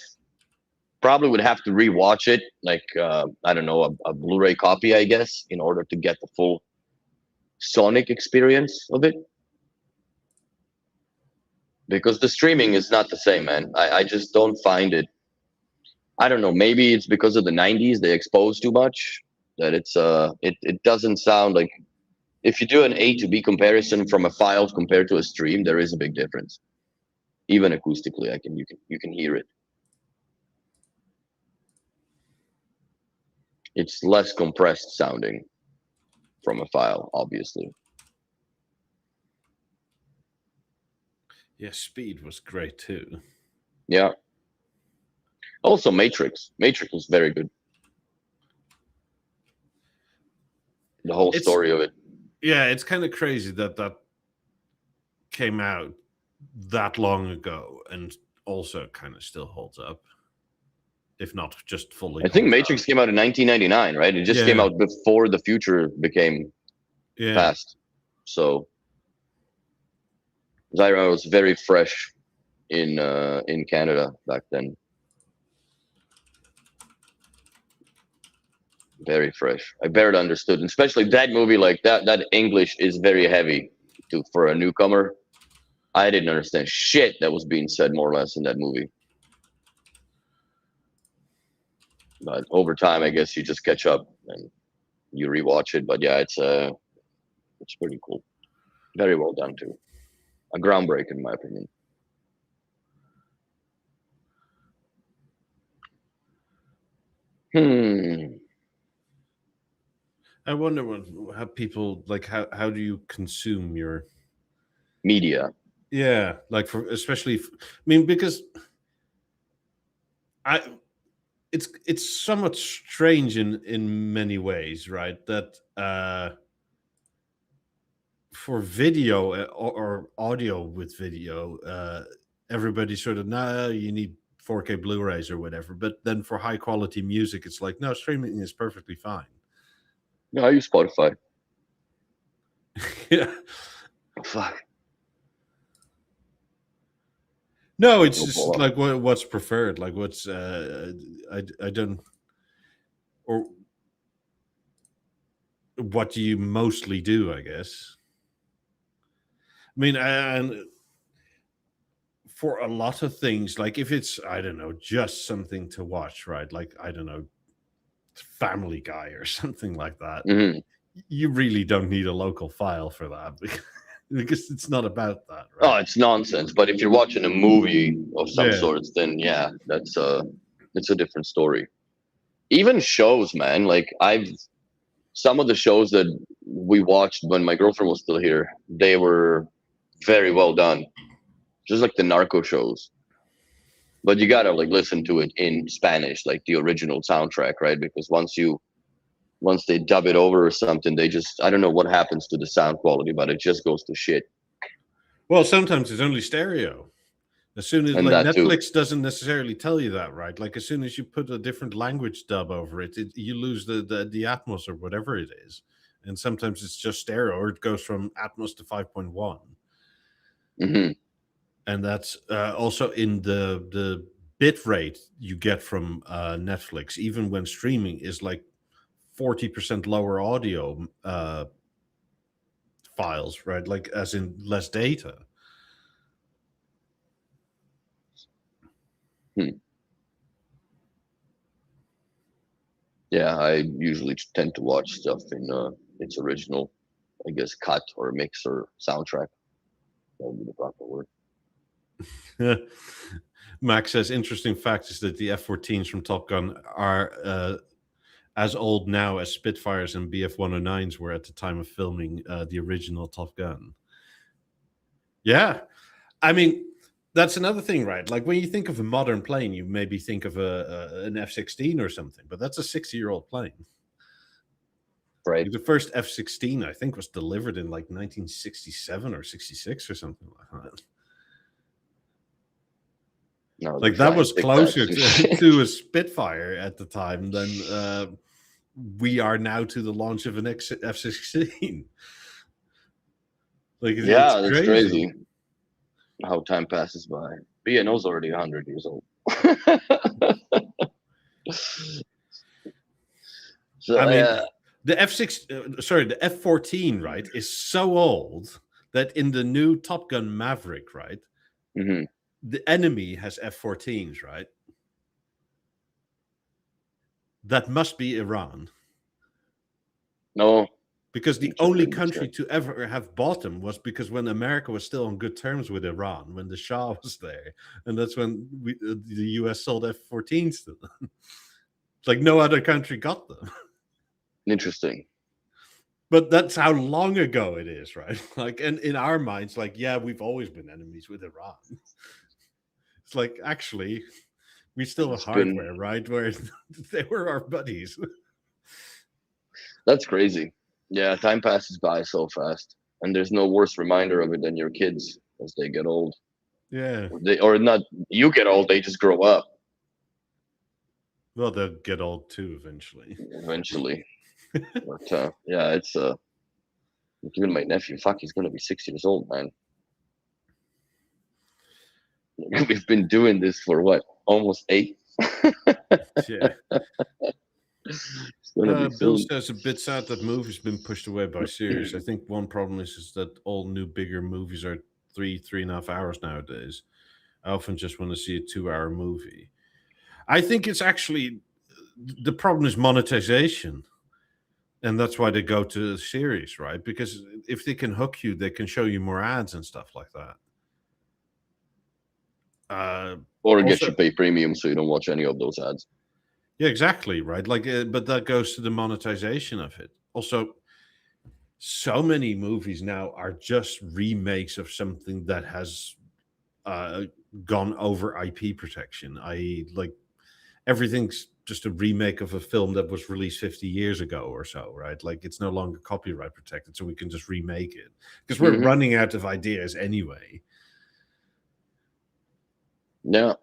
probably would have to rewatch it, like I don't know, a Blu-ray copy, I guess, in order to get the full sonic experience of it. Because the streaming is not the same, man. I just don't find it. I don't know. Maybe it's because of the '90s they exposed too much that it doesn't sound like if you do an A to B comparison from a file compared to a stream, there is a big difference. Even acoustically, you can hear it. It's less compressed sounding from a file, obviously. yeah, Speed was great too. Yeah. Also, Matrix. Matrix was very good. The whole It's story of it. yeah, it's kind of crazy that that came out that long ago, and also kind of still holds up, if not just fully. I think holds Matrix up. came out in 1999, right? It just came Yeah, out before the future became yeah. past. So Zyra was very fresh in Canada back then. Very fresh. I barely understood, and especially that movie. Like that English is very heavy for a newcomer. I didn't understand shit that was being said more or less in that movie. But over time, I guess you just catch up and you rewatch it. But yeah, it's pretty cool. Very well done too. A groundbreaker in my opinion. I wonder how people like how do you consume your Media. yeah, like for especially I mean, because I it's somewhat strange in many ways, right? That for video or audio with video, everybody sort of nah, you need 4K Blu-rays or whatever. But then for high quality music, it's like no, streaming is perfectly fine. Yeah, I use Spotify. Yeah. Fuck. No, it's No just problem. like what's preferred, like what's I don't or what do you mostly do, I guess. I mean, and for a lot of things, like if it's I don't know, just something to watch, right? Like I don't know, Family Guy or something like that. Mm-hmm. You really don't need a local file for that because it's not about that, Oh, right? it's nonsense. But if you're watching a movie of some Yeah. sorts, then yeah, it's a different story. Even shows, man. Like some of the shows that we watched when my girlfriend was still here, they were very well done. Just like the narco shows. But you gotta like listen to it in Spanish, like the original soundtrack, right? Because once they dub it over or something, they just I don't know what happens to the sound quality, but it just goes to shit. Well, sometimes it's only stereo. As soon as And like that too. Netflix doesn't necessarily tell you that, right? Like as soon as you put a different language dub over it, you lose the Atmos or whatever it is. And sometimes it's just stereo, or it goes from Atmos to 5.1. Hmm. And that's also in the bit rate you get from Netflix, even when streaming is like 40% lower audio files, right? Like as in less data. Hmm. Yeah, I usually tend to watch stuff in its original, I guess, cut or mix or soundtrack. That would be the proper word. Max says interesting fact is that the F-14s from Top Gun are as old now as Spitfires and BF-109s were at the time of filming the original Top Gun. Yeah, I mean that's another thing, right? Like when you think of a modern plane, you maybe think of an F-16 or something, but that's a 60-year-old plane. Right. Like the first F-16, I think, was delivered in like 1967 or 66 or something like that. No, they're Like that flying was Tic closer Tacs and shit. to a Spitfire at the time than we are now to the launch of an F-16. Like it's Yeah, that's crazy. crazy how time passes by. BNO's already 100 years old. I So mean, yeah. the the F-14, right, is so old that in the new Top Gun Maverick, right, Hmm. the enemy has F-14s, right? That must be Iran. No, Because the let only me check. country to ever have bought them was because when America was still on good terms with Iran, when the Shah was there, and that's when the U.S. sold F-14s to them. It's like no other country got them, Interesting. but that's how long ago it is, right? Like, and in our minds, like, yeah, we've always been enemies with Iran. It's like actually, we still have It's been hardware, right? Where they were our buddies. That's crazy. Yeah, time passes by so fast, and there's no worse reminder of it than your kids as they get old. Yeah. Or not, you get old, they just grow up Well, they'll get old too eventually. eventually. But yeah, it's even my nephew, fuck, he's gonna be 6 years old, man. We've been doing this for what, almost 8? Yeah. It's gonna be Bill soon. says a bit sad that movies been pushed away by series. I think one problem is that all new bigger movies are 3.5 hours nowadays. I often just want to see a 2 hour movie. I think it's actually the problem is monetization. And that's why they go to the series, right? Because if they can hook you, they can show you more ads and stuff like that. Or get Also, you pay premium so you don't watch any of those ads. yeah, exactly, right? Like, but that goes to the monetization of it. Also, so many movies now are just remakes of something that has gone over IP protection. I.e., like everything's just a remake of a film that was released 50 years ago or so, right? Like it's no longer copyright protected, so we can just remake it because we're Mhm. running out of ideas anyway. Yeah.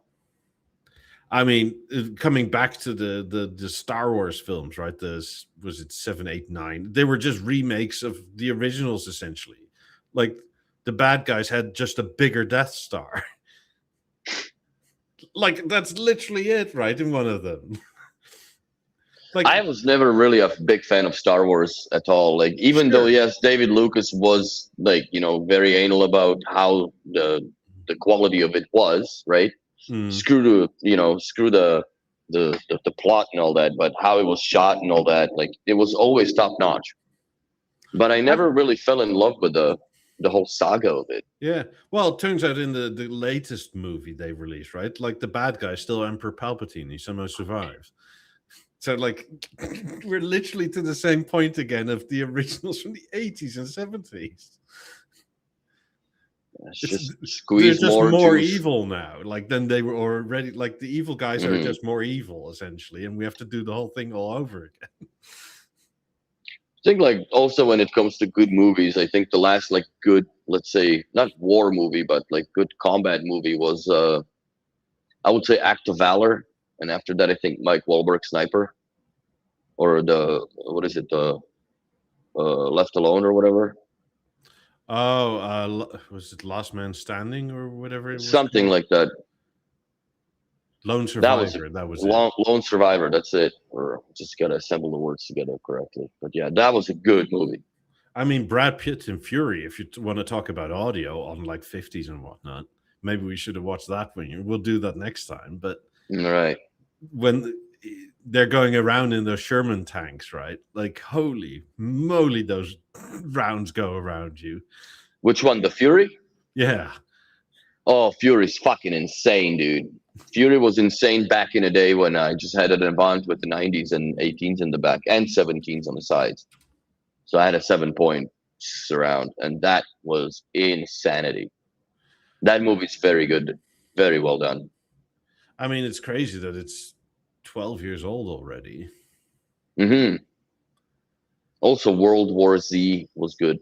I mean, coming back to the Star Wars films, right? Was it 7, 8, 9? They were just remakes of the originals, essentially. Like the bad guys had just a bigger Death Star. Like that's literally it, right? In one of them. Like I was never really a big fan of Star Wars at all. Like, even though, sure. yes, David Lucas was, like, very anal about how the quality of it was, right? Mm. Screw the plot and all that, but how it was shot and all that, like, it was always top notch. But I never really fell in love with the whole saga of it. Yeah. Well, it turns out in the latest movie they released, right? Like the bad guy still Emperor Palpatine. He somehow survives. So like we're literally to the same point again of the originals from the 80s and 70s. It's It's just they're squeeze just more more juice. evil now, like than they were already. Like the evil guys are Hmm. just more evil, essentially, and we have to do the whole thing all over again. I think, like, also when it comes to good movies, I think the last, like, good, let's say, not war movie, but like good combat movie was I would say Act of Valor, and after that I think Mike Wahlberg Sniper, or the what is it, the Left Alone or whatever, Oh, was it Last Man Standing or whatever it was something called? like that. Lone That was a Survivor. That was it. Lone Survivor. That's it. Or just gotta assemble the words together correctly. But yeah, that was a good movie. I mean, Brad Pitt and Fury. If you want to talk about audio on like 50s and whatnot, maybe we should have watched that one. We'll do that next time. But All right. when they're going around in those Sherman tanks, right? Like, holy moly, those rounds go around you. Which one? The Fury? Yeah. Oh, Fury's fucking insane, dude. Fury was insane back in the day when I just had an Avant with the 90s and 18s in the back and 17s on the sides. So I had a 7-point surround, and that was insanity. That movie's very good, very well done. I mean, it's crazy that it's 12 years old already. Hmm. Also, World War Z was good.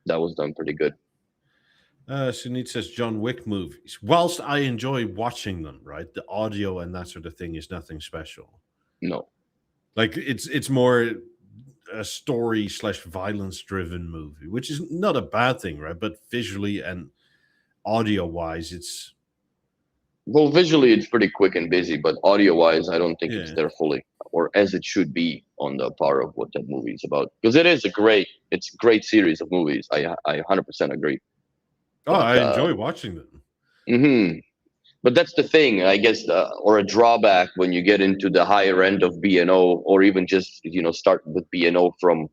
That was done pretty good. Sunit says John Wick movies. Whilst I enjoy watching them, right, the audio and that sort of thing is nothing special. No. Like it's more a story slash violence driven movie, which is not a bad thing, right? But visually and audio wise, it's Well, visually it's pretty quick and busy, but audio-wise, I don't think it's yeah, there fully, or as it should be, on the par of what that movie is about. Because it's a great series of movies. I 100% agree. oh, But I enjoy watching them. mhm. But that's the thing, I guess, or a drawback when you get into the higher end of B&O, or even just start with B&O from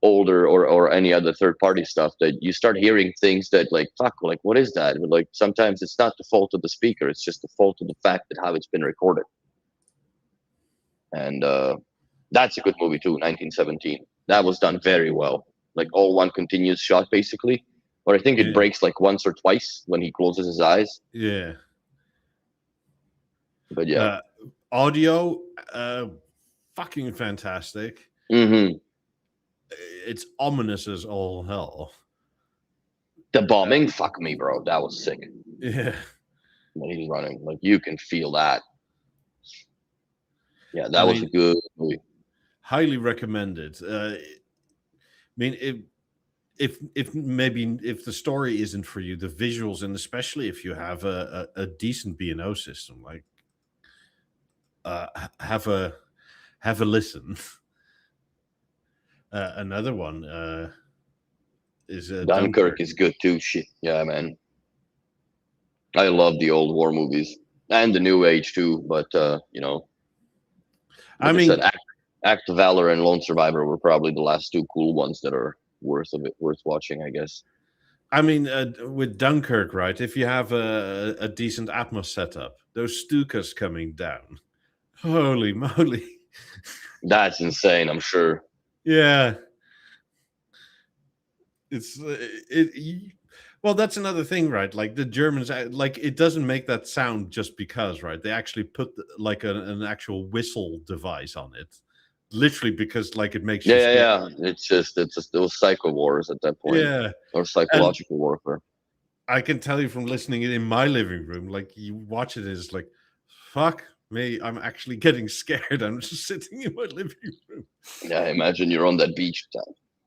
older, or any other third party stuff, that you start hearing things that, like, fuck, like, what is that? But, like, sometimes it's not the fault of the speaker, it's just the fault of the fact that how it's been recorded. And that's a good movie too, 1917. That was done very well, like all one continuous shot basically, or I think it Yeah, breaks like once or twice when he closes his eyes. yeah. But yeah. Uh, audio, fucking fantastic. Hmm. It's ominous as all hell. The bombing, fuck me, bro. That was sick. Yeah. When he's running, like you can feel that. Yeah, that I was a mean, good movie. highly recommended. I mean, if maybe if the story isn't for you, the visuals, and especially if you have a decent B&O system, like uh, have a have a listen. Another one is Dunkirk Dunkirk. is good too. Shit, yeah, man. I love the old war movies and the new age too. But I like I said, mean, Act of Valor and Lone Survivor were probably the last two cool ones that are worth watching, I guess. with Dunkirk, right? If you have a decent Atmos setup, those Stukas coming down, holy moly! That's insane. I'm sure. Yeah, it's well, that's another thing, right? Like the Germans, like it doesn't make that sound just because, right? They actually put like an actual whistle device on it, literally because like it makes Yeah, you yeah, scared. yeah. It's just those psycho wars at that point, Yeah, or and psychological warfare. I can tell you from listening in my living room, like you watch it, it's like, fuck me, I'm actually getting scared. I'm just sitting in my living room. Yeah, imagine you're on that beach.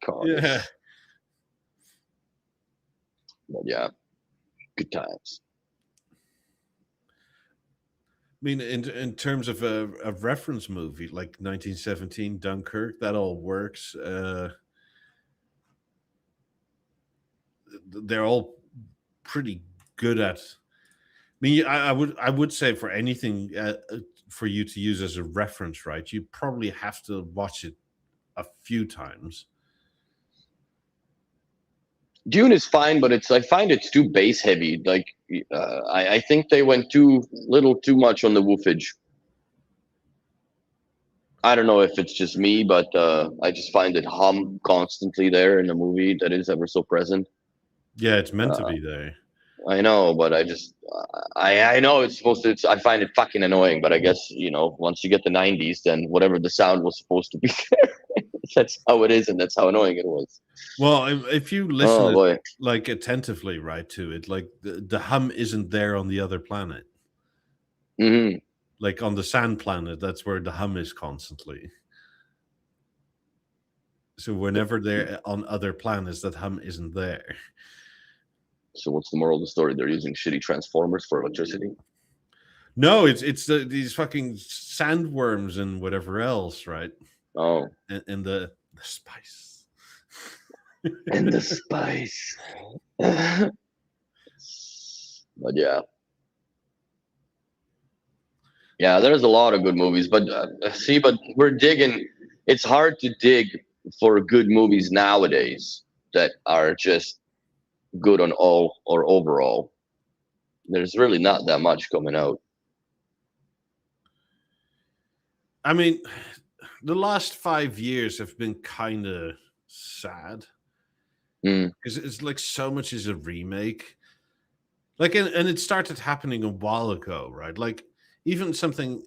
God, Yeah. but yeah, good times. I mean, in terms of a reference movie like 1917, Dunkirk, that all works. They're all pretty good at. I mean, I would say for anything for you to use as a reference, right? You probably have to watch it a few times. Dune is fine, but I find it's too base heavy. Like I think they went too much on the woofage. I don't know if it's just me, but I just find it hum constantly there in the movie that is ever so present. Yeah, it's meant to Uh, be there. I know, but I know it's supposed to. I find it fucking annoying, but I guess once you get the '90s, then whatever the sound was supposed to be there, that's how it is, and that's how annoying it was. Well, if you listen Oh boy. like attentively, right, to it, like the hum isn't there on the other planet. Hmm. Like on the sand planet, that's where the hum is constantly. So whenever they're on other planets, that hum isn't there. So what's the moral of the story? They're using shitty transformers for electricity. No, it's these fucking sandworms and whatever else, right? Oh, And the spice. and the spice. But yeah, yeah, there's a lot of good movies. But see, but we're digging. It's hard to dig for good movies nowadays that are just good on all or overall. There's really not that much coming out. I mean, the last 5 years have been kind of sad Mm, because it's like so much is a remake. Like, and it started happening a while ago, right? Like, even something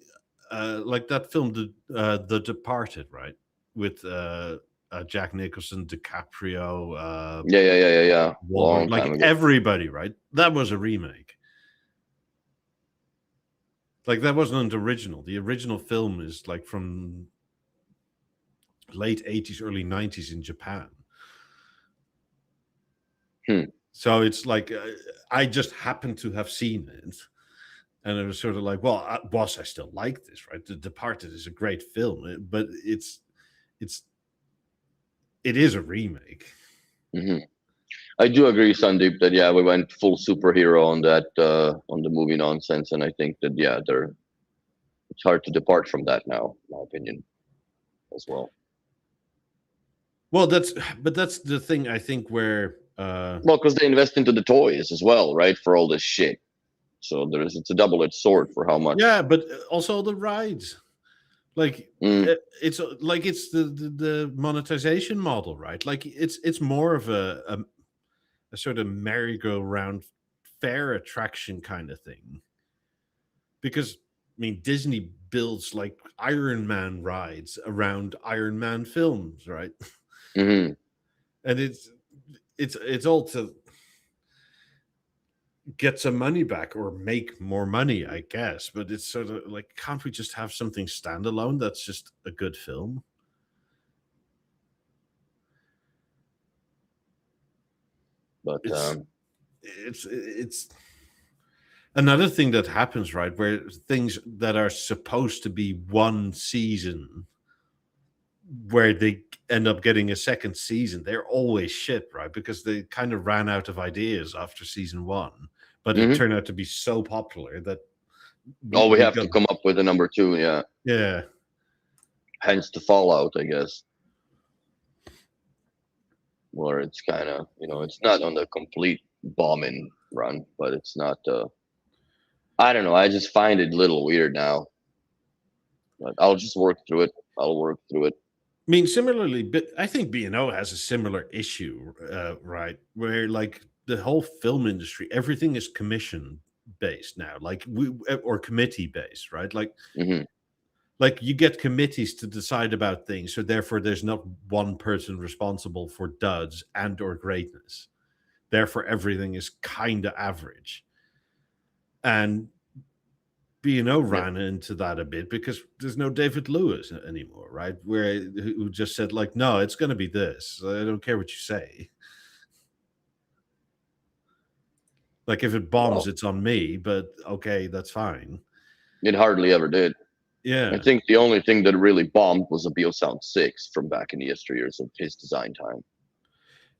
like that film, The Departed, right, with Jack Nicholson, DiCaprio, yeah, yeah, yeah, yeah, yeah. Wahlberg, Long like time ago. everybody, right? That was a remake. Like that wasn't an original. The original film is like from late 80s, early 90s in Japan. Hmm. So it's like I just happened to have seen it. And it was sort of like, well, boss, I still like this, right? The Departed is a great film, but it's it is a remake. Hmm. I do agree, Sandeep, that yeah, we went full superhero on that on the movie nonsense, and I think that yeah, it's hard to depart from that now, in my opinion, as well. Well, that's the thing I think where Well, because they invest into the toys as well, right? For all this shit. So it's a double-edged sword for how much. yeah, but also the rides. Like Mm, it's like it's the monetization model, right? Like it's more of a sort of merry-go-round fair attraction kind of thing. Because I mean, Disney builds like Iron Man rides around Iron Man films, right? hmm. And it's all to get some money back or make more money, I guess. But it's sort of like, can't we just have something standalone that's just a good film? But It's another thing that happens, right? Where things that are supposed to be one season, where they end up getting a second season, they're always shit, right? Because they kind of ran out of ideas after season one, but it mhm. turned out to be so popular that We we have got, to come up with a number two. Yeah, yeah. hence the fallout, I guess. Where it's kind of, it's not on the complete bombing run, but it's not. I don't know. I just find it a little weird now. But I'll just work through it. I'll work through it. I mean, similarly, but I think B&O has a similar issue, right? Where like the whole film industry, everything is commission based now, like or committee based, right? Hmm. Like you get committees to decide about things, so therefore there's not one person responsible for duds and or greatness. Therefore, everything is kind of average, and B&O Yeah. ran into that a bit because there's no David Lewis anymore, right? Where who just said like, no, it's going to be this. I don't care what you say. Like if it bombs, Well, it's on me. But okay, that's fine. it hardly ever did. I Yeah, think the only thing that really bombed was a BeoSound 6 from back in the yesteryears of his design time.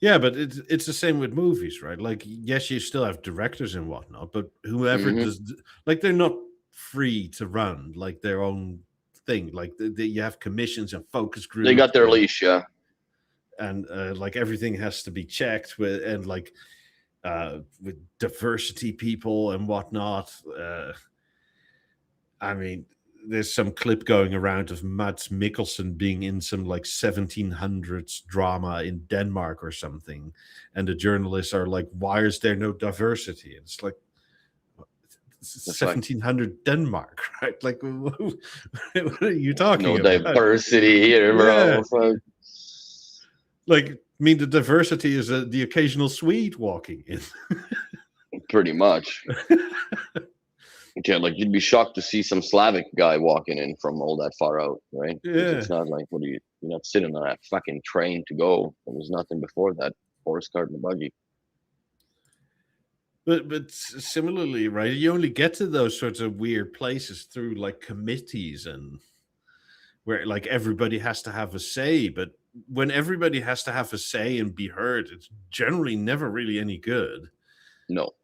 yeah, but it's the same with movies, right? Like yes, you still have directors and whatnot, but whoever Hmm. does, like they're not free to run like their own thing. Like you have commissions and focus They groups got their leash, yeah. and like everything has to be checked with and like with diversity people and whatnot. I mean, there's some clip going around of Mads Mikkelsen being in some like 1700s drama in Denmark or something, and the journalists are like, "Why is there no diversity?" And it's like It's like 1700 Denmark, right? Like, what are you talking no about? diversity here, Yeah, bro. So, like, I mean, the diversity is the occasional Swede walking in. pretty much. Yeah, like you'd be shocked to see some Slavic guy walking in from all that far out, right? Because Yeah. it's not like you're not sitting on that fucking train to go. There was nothing before that. Horse cart and a buggy. But similarly, right? You only get to those sorts of weird places through like committees and where like everybody has to have a say. But when everybody has to have a say and be heard, it's generally never really any good. No.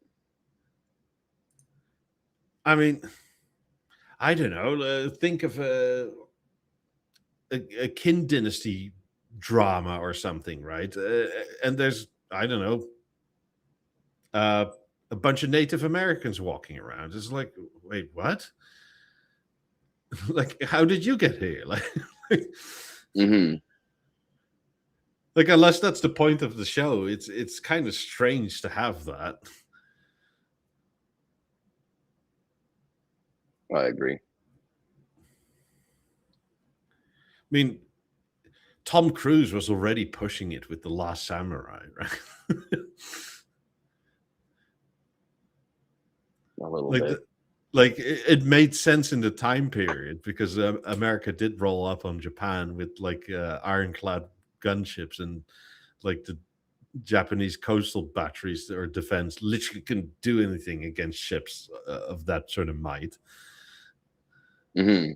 I mean, I don't know. Think of a Qin dynasty drama or something, right? And there's I don't know uh, a bunch of Native Americans walking around. It's like, wait, what? Like, how did you get here? Hmm. Like, unless that's the point of the show, it's kind of strange to have that. I agree. I mean, Tom Cruise was already pushing it with The Last Samurai, right? A little like, bit. like it made sense in the time period because America did roll up on Japan with like ironclad gunships and like the Japanese coastal batteries or defense literally couldn't do anything against ships of that sort of might. Hmm.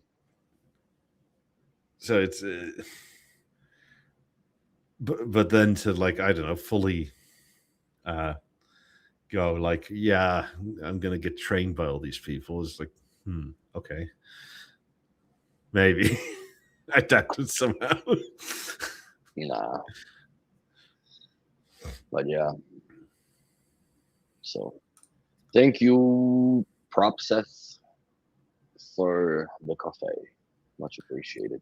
So it's, but then to like I don't know, fully uh, go like, yeah, I'm gonna get trained by all these people is like, okay, maybe I doubt it somehow. Nah. But yeah. So thank you, Prop Seth, for the cafe. Much appreciated.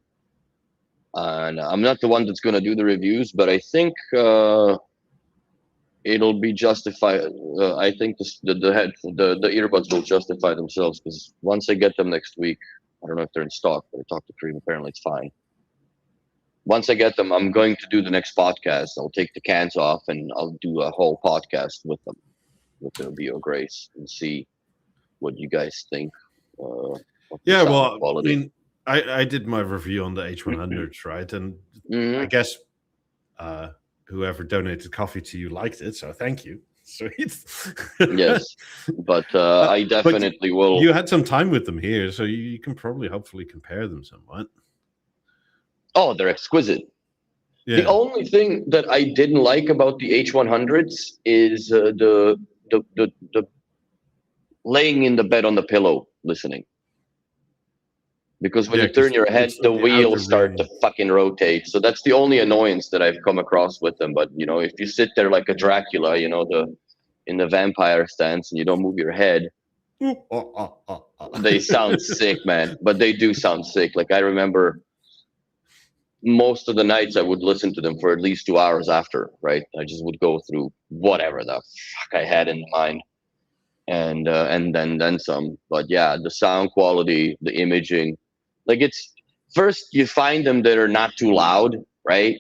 And I'm not the one that's going to do the reviews, but I think it'll be justified. I think the earbuds will justify themselves because once I get them next week, I don't know if they're in stock, but I talked to Cream. Apparently, it's fine. Once I get them, I'm going to do the next podcast. I'll take the cans off and I'll do a whole podcast with them. with the Bio Grace and see what you guys think of the Yeah, sound well, I quality. mean, I did my review on the H100s, right? And I Mhm. guess whoever donated coffee to you liked it, so thank you. Sweet. Yes, but I But definitely will. you had some time with them here, so you can probably hopefully compare them somewhat. Oh, they're exquisite. The Yeah. only thing that I didn't like about the H100s is the laying in the bed on the pillow listening. Because when Yeah, you turn because your head, it's the on the outer wheels start to ring. fucking rotate. So that's the only annoyance that I've come across with them. But if you sit there like a Dracula, the in the vampire stance and you don't move your head, they sound sick, man. But they do sound sick. Like I remember most of the nights I would listen to them for at least 2 hours after, right? I just would go through whatever the fuck I had in mind and then some. But yeah, the sound quality, the imaging, like it's first you find them that are not too loud, right?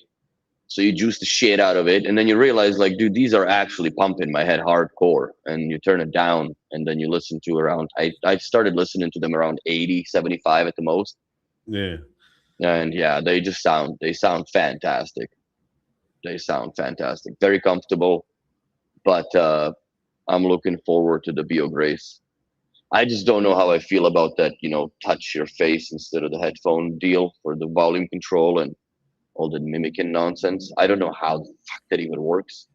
So you juice the shit out of it, and then you realize, like, dude, these are actually pumping my head hardcore. And you turn it down, and then you listen to around. I started listening to them around 80, 75 at the most, Yeah. and yeah, they sound fantastic. They sound fantastic, very comfortable. But I'm looking forward to the Bio Grace. I just don't know how I feel about that, touch your face instead of the headphone deal for the volume control and all the mimicking nonsense. I don't know how the fuck that even works.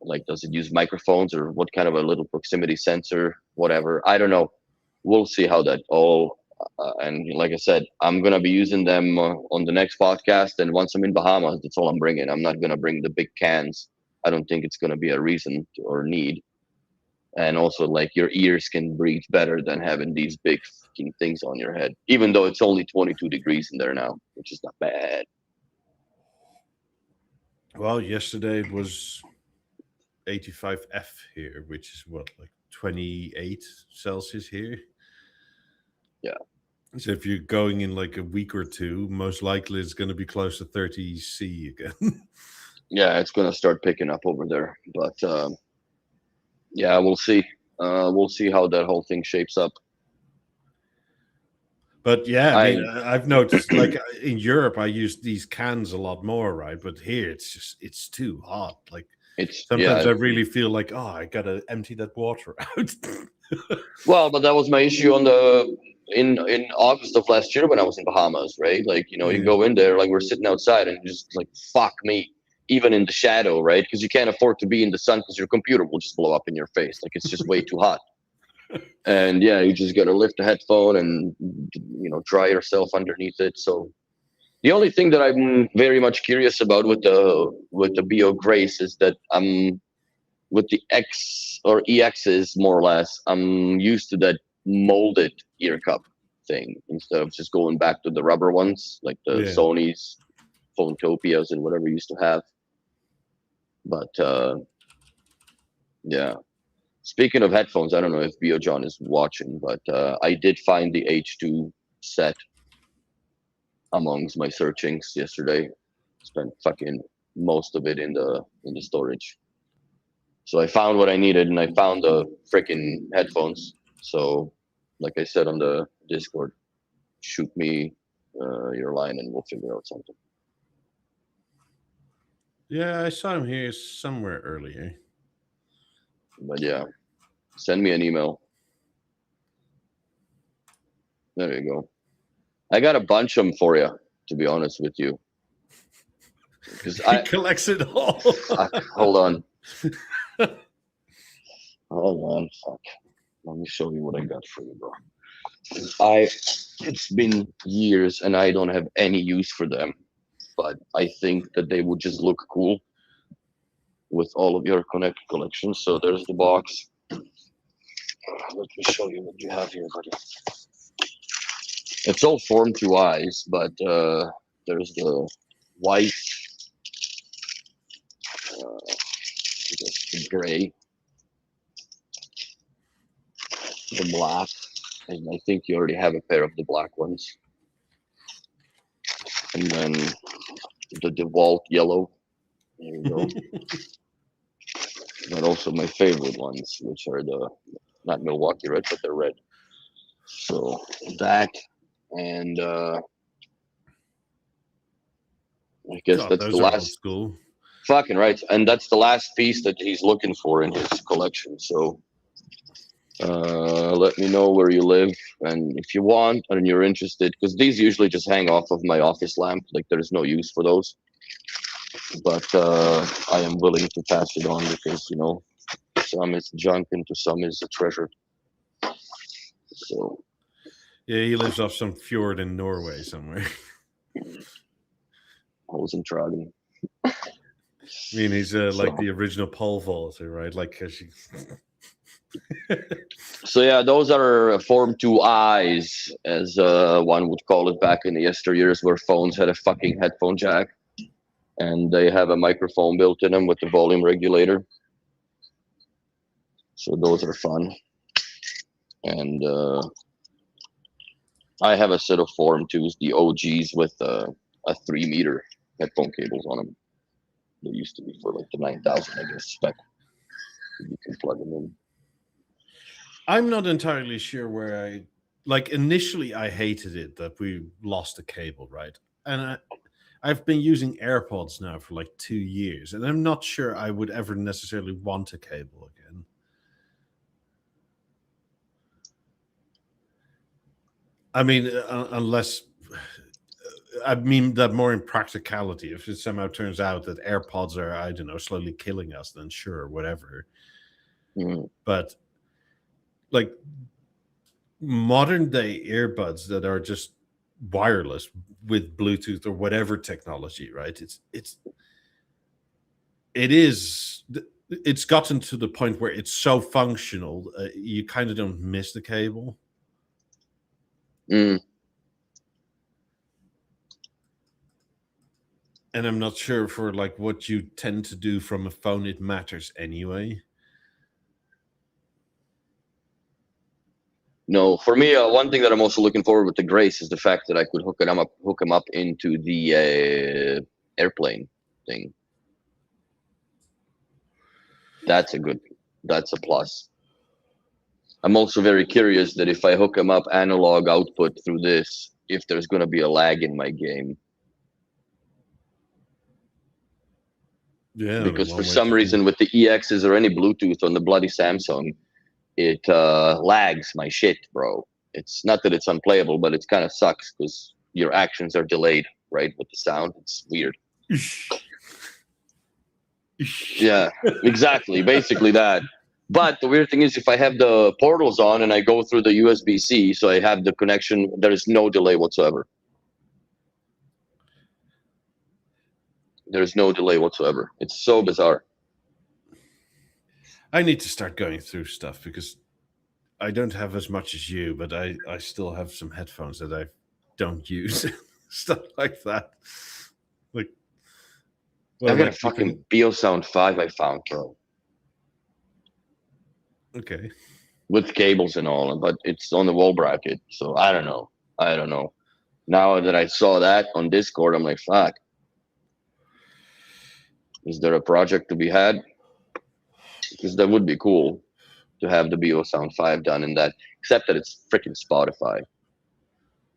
Like, does it use microphones or what kind of a little proximity sensor, whatever? I don't know. We'll see how that all. And like I said, I'm gonna be using them on the next podcast. And once I'm in Bahamas, that's all I'm bringing. I'm not gonna bring the big cans. I don't think it's gonna be a reason or need. And also, like, your ears can breathe better than having these big fucking things on your head. Even though it's only 22 degrees in there now, which is not bad. Well, yesterday it was 85 F here, which is what, like 28 Celsius here. Yeah. So if you're going in like a week or two, most likely it's going to be close to 30 C again. Yeah, it's gonna start picking up over there. But yeah, we'll see. We'll see how that whole thing shapes up. But yeah, I I mean, I've noticed like in Europe, I use these cans a lot more, right? But here it's too hot. Like it's sometimes yeah. I really feel like, oh, I gotta empty that water out. Well, but that was my issue on the in August of last year when I was in Bahamas, right? Like, you Yeah. go in there, like we're sitting outside and just like fuck me, even in the shadow, right? Because you can't afford to be in the sun because your computer will just blow up in your face. Like it's just way too hot. And yeah, you just gotta lift the headphone and dry yourself underneath it. So the only thing that I'm very much curious about with the Bio Grace is that I'm with the X or EXs more or less. I'm used to that molded ear cup thing instead of just going back to the rubber ones like the Yeah. Sony's, Phonetopias, and whatever you used to have. But yeah. Speaking of headphones, I don't know if BioJohn is watching, but I did find the H2 set amongst my searchings yesterday. Spent fucking most of it in the storage. So I found what I needed, and I found the freaking headphones. So, like I said on the Discord, shoot me your line, and we'll figure out something. Yeah, I saw him here somewhere earlier. But yeah, send me an email. There you go. I got a bunch of them for you, to be honest with you, because He collects it all. fuck. Hold on. Hold on. Fuck. Let me show you what I got for you, bro. It's been years, and I don't have any use for them, but I think that they would just look cool with all of your Connect collections. So there's the box. Let me show you what you have here, buddy. It's all formed through eyes, but there's the white, the gray, the black, and I think you already have a pair of the black ones. And then the DeWalt yellow. There you go. but also my favorite ones, which are the not Milwaukee Red, but they're red. So that, and I guess God, that's the those are old last. school. Fucking right, and that's the last piece that he's looking for in his collection. So let me know where you live, and if you want and you're interested, because these usually just hang off of my office lamp. Like there's no use for those, but I am willing to pass it on because some is junk and to some is a treasure. So Yeah, he lives off some fjord in Norway somewhere. Hosentragen. I mean, he's like So- the original pole vaulter, right? Like, So yeah, those are Form 2 eyes, as one would call it back in the yesteryears, where phones had a fucking headphone jack, and they have a microphone built in them with the volume regulator. So those are fun. And I have a set of Form 2s, the OGs, with a 3-meter headphone cables on them. They used to be for like the 9000, I guess, spec. You can plug them in. I'm not entirely sure where like initially I hated it that we lost a cable, right? And I've been using AirPods now for like 2 years, and I'm not sure I would ever necessarily want a cable again. I mean, unless I mean that more in practicality. If it somehow turns out that AirPods are, I don't know, slowly killing us, then sure, whatever. Mm. But like modern day earbuds that are just wireless with Bluetooth or whatever technology, right? It's gotten to the point where it's so functional, you kind of don't miss the cable. Mm. And I'm not sure for like what you tend to do from a phone, it matters anyway. No, for me, one thing that I'm also looking forward with the Grace is the fact that I could hook him up into the airplane thing. That's a plus. I'm also very curious that if I hook him up analog output through this, if there's going to be a lag in my game. Yeah, because for some reason with the EXs or any Bluetooth on the bloody Samsung, it lags my shit, bro. It's not that it's unplayable, but it kind of sucks because your actions are delayed, right, with the sound. It's weird. Yeah, exactly. Basically that. But the weird thing is, if I have the portals on and I go through the USB-C, so I have the connection, there is no delay whatsoever. There's no delay whatsoever. It's so bizarre. I need to start going through stuff because I don't have as much as you, but I still have some headphones that I don't use. Stuff like that. Like, well, I got like a fucking BeoSound 5 I found, bro. Okay. With cables and all, but it's on the wall bracket. So I don't know. Now that I saw that on Discord, I'm like, fuck. Is there a project to be had? Because that would be cool to have the BeoSound 5 done in that, except that it's freaking Spotify.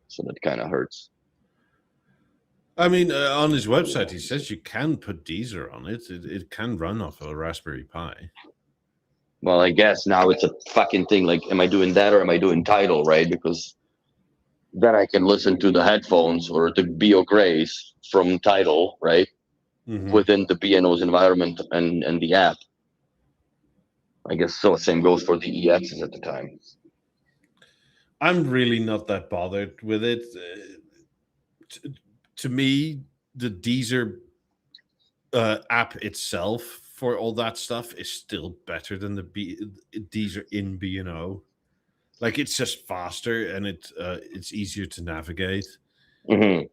So that kind of hurts. I mean, on his website, he says you can put Deezer on it. It can run off a Raspberry Pi. Well, I guess now it's a fucking thing. Like, am I doing that or am I doing Tidal, right? Because then I can listen to the headphones or the Beo Grace from Tidal, right? Mm-hmm. Within the BNO's environment and the app. I guess so. Same goes for the EXs at the time. I'm really not that bothered with it. To me, the Deezer app itself for all that stuff is still better than the Deezer in B&O. Like, it's just faster and it's easier to navigate. Mm-hmm.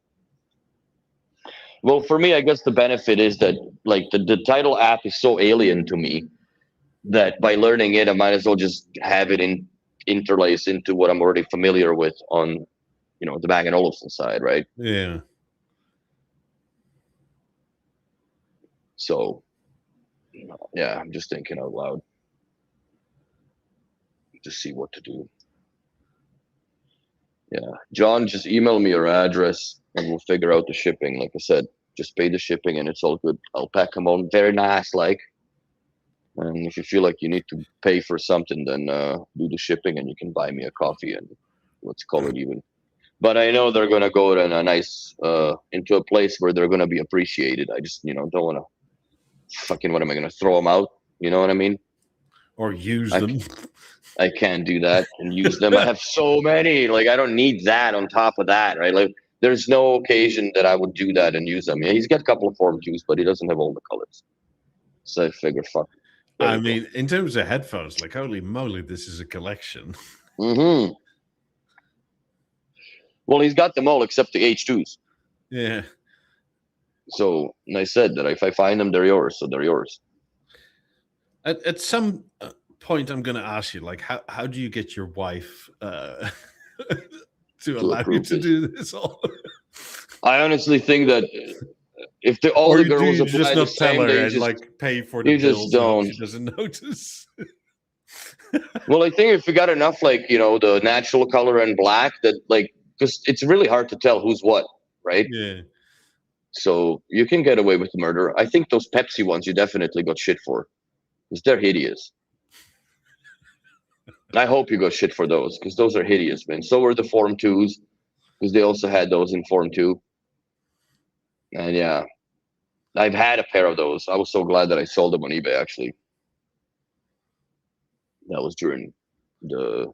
Well, for me, I guess the benefit is that like the Tidal app is so alien to me that by learning it, I might as well just have it interlace into what I'm already familiar with on, the Bang & Olufsen side, right? Yeah. So Yeah, I'm just thinking out loud to see what to do. Yeah, John, just email me your address and we'll figure out the shipping. Like I said, just pay the shipping and it's all good. I'll pack them on very nice, like. And if you feel like you need to pay for something, then do the shipping and you can buy me a coffee and let's call it even. But I know they're gonna go in a nice into a place where they're gonna be appreciated. I just don't want to fucking. What am I gonna throw them out? You know what I mean? Or use I, them. I can't do that and use them. I have so many. Like I don't need that on top of that, right? Like there's no occasion that I would do that and use them. Yeah, he's got a couple of Form 2s, but he doesn't have all the colors. So I figure, fuck. I mean, in terms of headphones, like holy moly, this is a collection. Mm-hmm. Well, he's got them all except the H2s. Yeah. So, and I said that if I find them, they're yours. So they're yours. At some point, I'm going to ask you, like, how do you get your wife to allow you to do this all? I honestly think that if all the girls apply just the not same, tell her they and just like pay for the you bills just don't. so she doesn't notice. Well, I think if you got enough, like the natural color and black, that like because it's really hard to tell who's what, right? Yeah. So you can get away with murder. I think those Pepsi ones you definitely got shit for, because they're hideous. I hope you got shit for those, because those are hideous, man. So were the Form 2s, because they also had those in Form 2. And yeah, I've had a pair of those. I was so glad that I sold them on eBay, actually. That was during the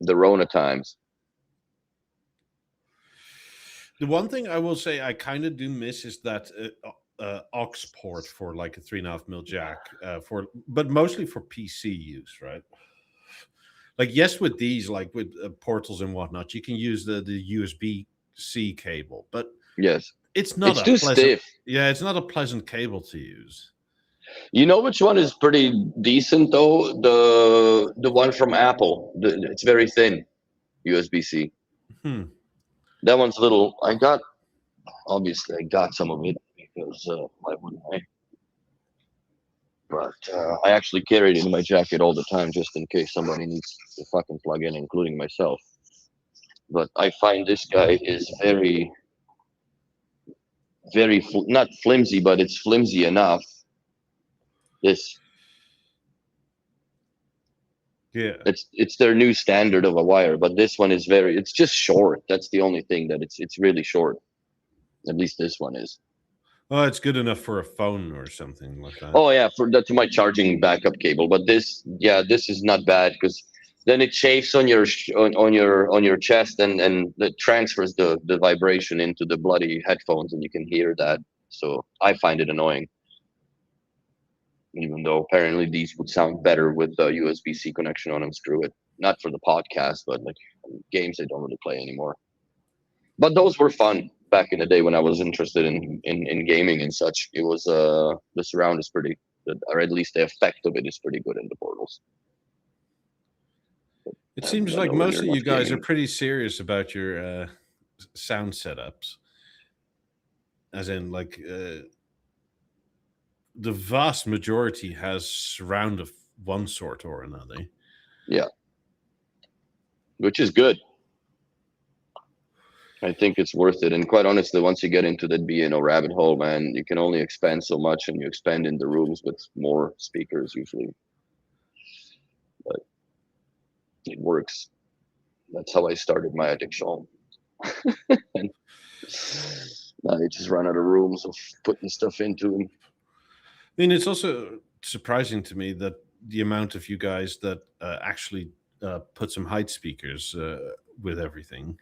Rona times. The one thing I will say I kind of do miss is that aux port for like a 3.5mm jack but mostly for PC use, right? Like yes, with these, like with portals and whatnot, you can use the USB-C cable, but yes, it's not too stiff. Yeah, it's not a pleasant cable to use. You know which one is pretty decent though? The one from Apple. It's very thin, USB-C. That one's little. Obviously I got some of it because why wouldn't I? But I actually carry it in my jacket all the time just in case somebody needs to fucking plug in, including myself. But I find this guy is very, very not flimsy, but it's flimsy enough. Yeah, it's their new standard of a wire, but this one is it's just short. That's the only thing, that it's really short. At least this one is. Oh, it's good enough for a phone or something like that. Oh yeah, to my charging backup cable. But this is not bad, because then it chafes on your chest and it transfers the vibration into the bloody headphones, and you can hear that. So I find it annoying, even though apparently these would sound better with the USB-C connection on them. Screw it. Not for the podcast, but like games I don't really play anymore. But those were fun back in the day when I was interested in gaming and such. It was the surround is pretty good, or at least the effect of it is pretty good in the portals. It seems like most of you guys are pretty serious about your sound setups, as in like the vast majority has surround of one sort or another. Yeah, which is good. I think it's worth it. And quite honestly, once you get into that rabbit hole, man, you can only expand so much, and you expand in the rooms with more speakers usually. But it works. That's how I started my addiction. And now you just run out of rooms of putting stuff into them. I mean, it's also surprising to me that the amount of you guys that actually put some height speakers with everything.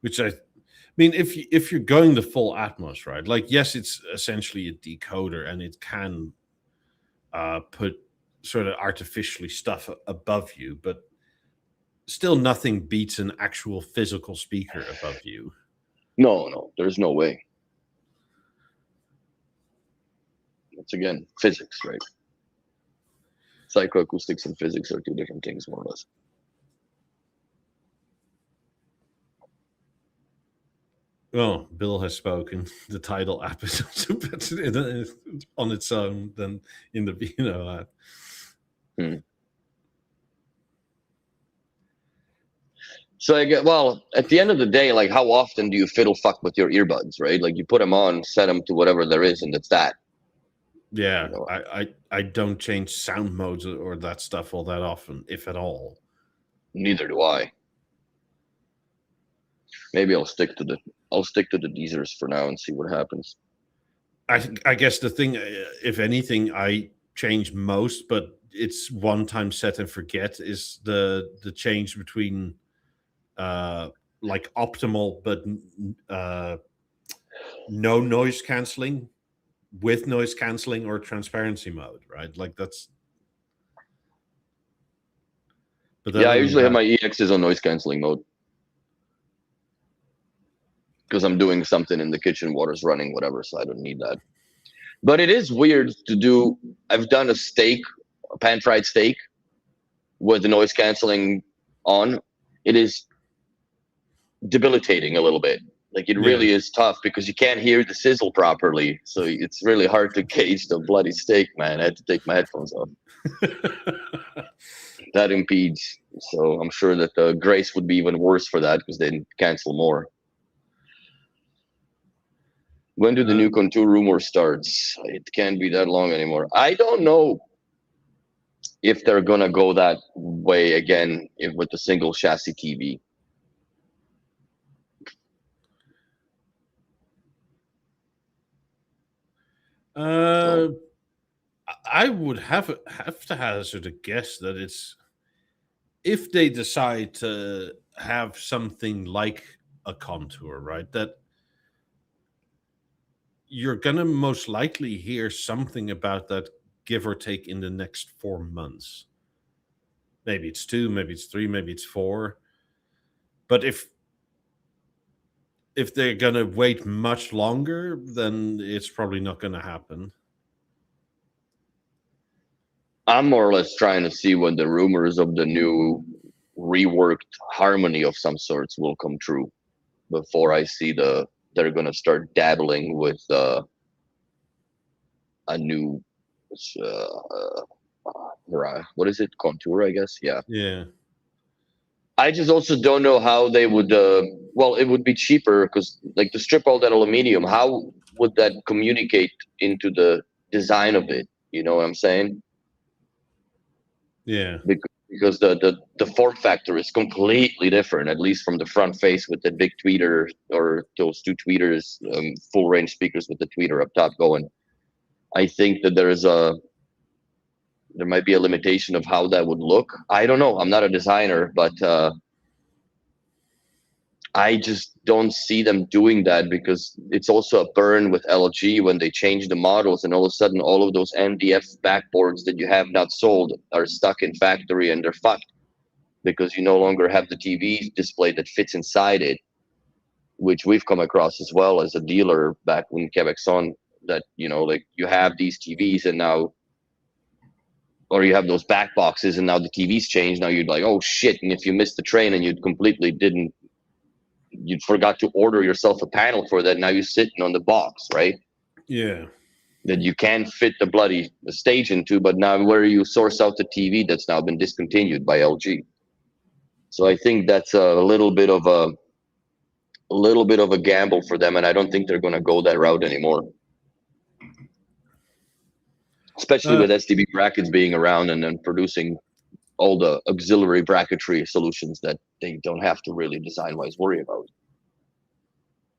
Which I mean, if you're going the full Atmos, right? Like, yes, it's essentially a decoder, and it can put sort of artificially stuff above you, but still nothing beats an actual physical speaker above you. No, there's no way. It's again physics, right? Psychoacoustics and physics are two different things, more or less. Well, Bill has spoken. The title app is also better on its own than in the Beano app. So I get, well, at the end of the day, like how often do you fiddle fuck with your earbuds, right? Like you put them on, set them to whatever there is, and it's that. Yeah, You know, I don't change sound modes or that stuff all that often, if at all. neither do I. Maybe I'll stick to the Deezers for now and see what happens. I guess the thing, if anything, I change most, but it's one time set and forget, is the change between like optimal but no noise canceling with noise canceling or transparency mode, right? Like that's. But Yeah, I other than usually have that, my EXs on noise canceling mode because I'm doing something in the kitchen, water's running, whatever, so I don't need that. But it is weird to do. I've done a pan fried steak with the noise canceling on. It is debilitating a little bit. Like it really is tough because you can't hear the sizzle properly. So it's really hard to gauge the bloody steak, man. I had to take my headphones off. That impedes. So I'm sure that the Grace would be even worse for that because they cancel more. When do the new Contour rumor starts? It can't be that long anymore. I don't know if they're gonna go that way again with the single chassis TV. I would have to hazard a guess that it's, if they decide to have something like a Contour, right, that you're gonna most likely hear something about that, give or take, in the next 4 months. Maybe it's 2, maybe it's 3, maybe it's 4. But if they're gonna wait much longer, then it's probably not gonna happen. I'm more or less trying to see when the rumors of the new reworked harmony of some sorts will come true before I see they're gonna start dabbling with a new what is it, Contour, I guess. Yeah. I just also don't know how they would well, it would be cheaper because like to strip all that aluminum, how would that communicate into the design of it, you know what I'm saying? Yeah. Because the form factor is completely different, at least from the front face with the big tweeter or those two tweeters, full range speakers with the tweeter up top going. I think that there might be a limitation of how that would look. I don't know. I'm not a designer, but I just don't see them doing that because it's also a burn with LG when they change the models and all of a sudden all of those MDF backboards that you have not sold are stuck in factory and they're fucked because you no longer have the TV display that fits inside it, which we've come across as well as a dealer back when Quebecson, that, you know, like you have these TVs and now, or you have those back boxes and now the TV's changed. Now you're like, oh shit. And if you missed the train and you forgot to order yourself a panel for that, now you're sitting on the box, right? Yeah. That you can't fit the bloody stage into, but now where you source out the TV that's now been discontinued by LG. So I think that's a little bit of a gamble for them, and I don't think they're going to go that route anymore. Especially with SDB brackets being around and then producing all the auxiliary bracketry solutions that they don't have to really design-wise worry about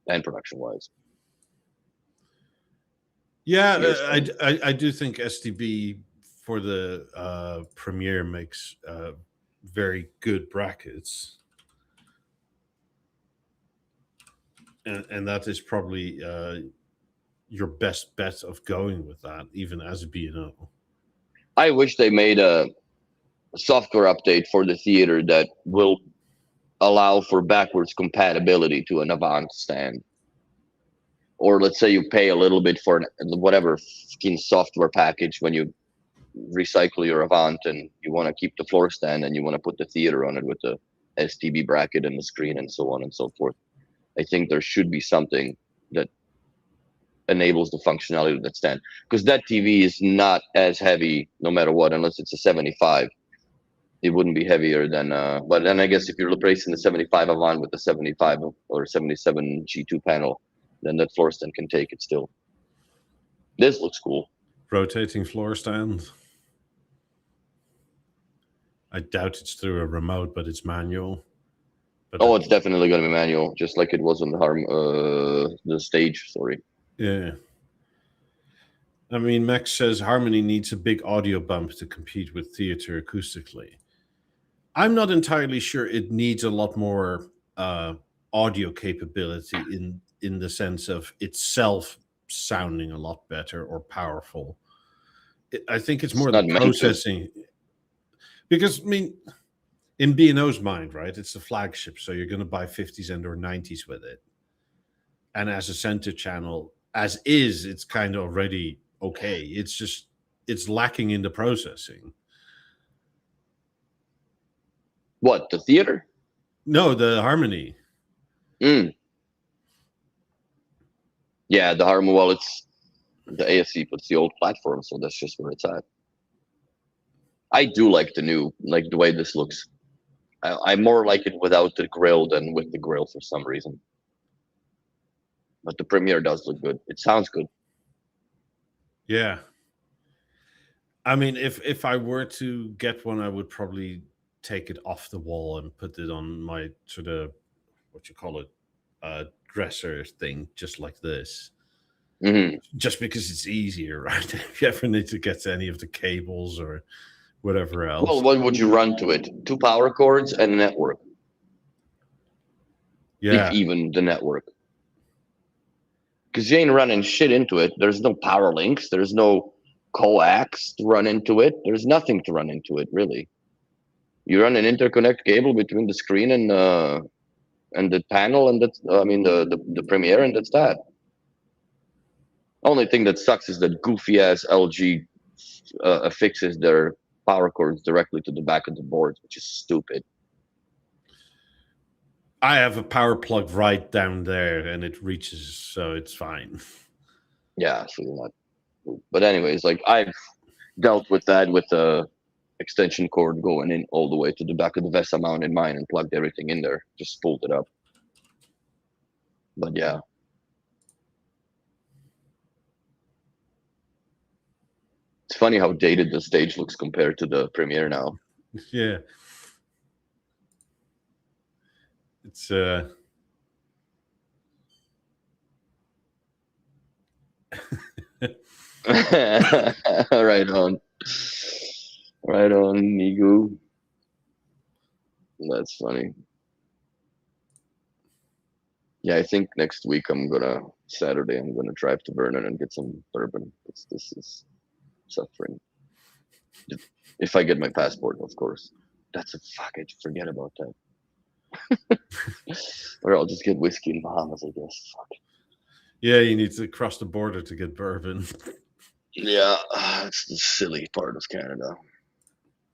and production-wise. Yeah, I do think SDB for the Premiere makes very good brackets. And that is probably your best bet of going with that, even as a B&O. I wish they made a software update for the theater that will allow for backwards compatibility to an Avant stand. Or let's say you pay a little bit for whatever fucking software package when you recycle your Avant and you want to keep the floor stand and you want to put the theater on it with the STB bracket and the screen and so on and so forth. I think there should be something that enables the functionality of that stand, because that TV is not as heavy no matter what, unless it's a 75. It wouldn't be heavier than but then I guess if you're replacing the 75 Avant with the 75 or 77 G2 panel, then that floor stand can take it still. This looks cool. Rotating floor stand. I doubt it's through a remote, but it's manual. But Oh, it's definitely going to be manual, just like it was on the stage. Sorry. yeah. I mean, Max says Harmony needs a big audio bump to compete with theater acoustically. I'm not entirely sure it needs a lot more audio capability in the sense of itself sounding a lot better or powerful. I think it's more not the meant to. processing. Because, I mean, in B&O's mind, right, it's the flagship, so you're going to buy 50s and or 90s with it. And as a center channel, as is, it's kind of already okay. It's just, it's lacking in the processing. What, the theater? No, the Harmony. Yeah, the Harmony, well, it's the AFC puts the old platform, so that's just where it's at. I do like the way this looks. I more like it without the grill than with the grill for some reason. But the Premiere does look good. It sounds good. Yeah. I mean, if I were to get one, I would probably take it off the wall and put it on my sort of, what you call it, dresser thing, just like this. Mm-hmm. Just because it's easier, right? If you ever need to get to any of the cables or whatever else. Well, what would you run to it? 2 power cords and a network. Yeah. If even the network. Because you ain't running shit into it. There's no power links. There's no coax to run into it. There's nothing to run into it, really. You run an interconnect cable between the screen and the panel, and that's the Premiere, and that's that. Only thing that sucks is that goofy ass LG affixes their power cords directly to the back of the board, which is stupid. I have a power plug right down there, and it reaches, so it's fine. Yeah, so you're not. But anyways, like I've dealt with that with the extension cord going in all the way to the back of the VESA mount in mine and plugged everything in there, just spooled it up. But yeah. It's funny how dated the stage looks compared to the Premiere now. Yeah. It's Right on. Right on, Nigu. That's funny. Yeah, I think next week Saturday I'm gonna drive to Vernon and get some bourbon. This is suffering. If I get my passport, of course. That's a fuck. I forget about that. Or I'll just get whiskey in Bahamas, I guess. Fuck. Yeah, you need to cross the border to get bourbon. Yeah, it's the silly part of Canada.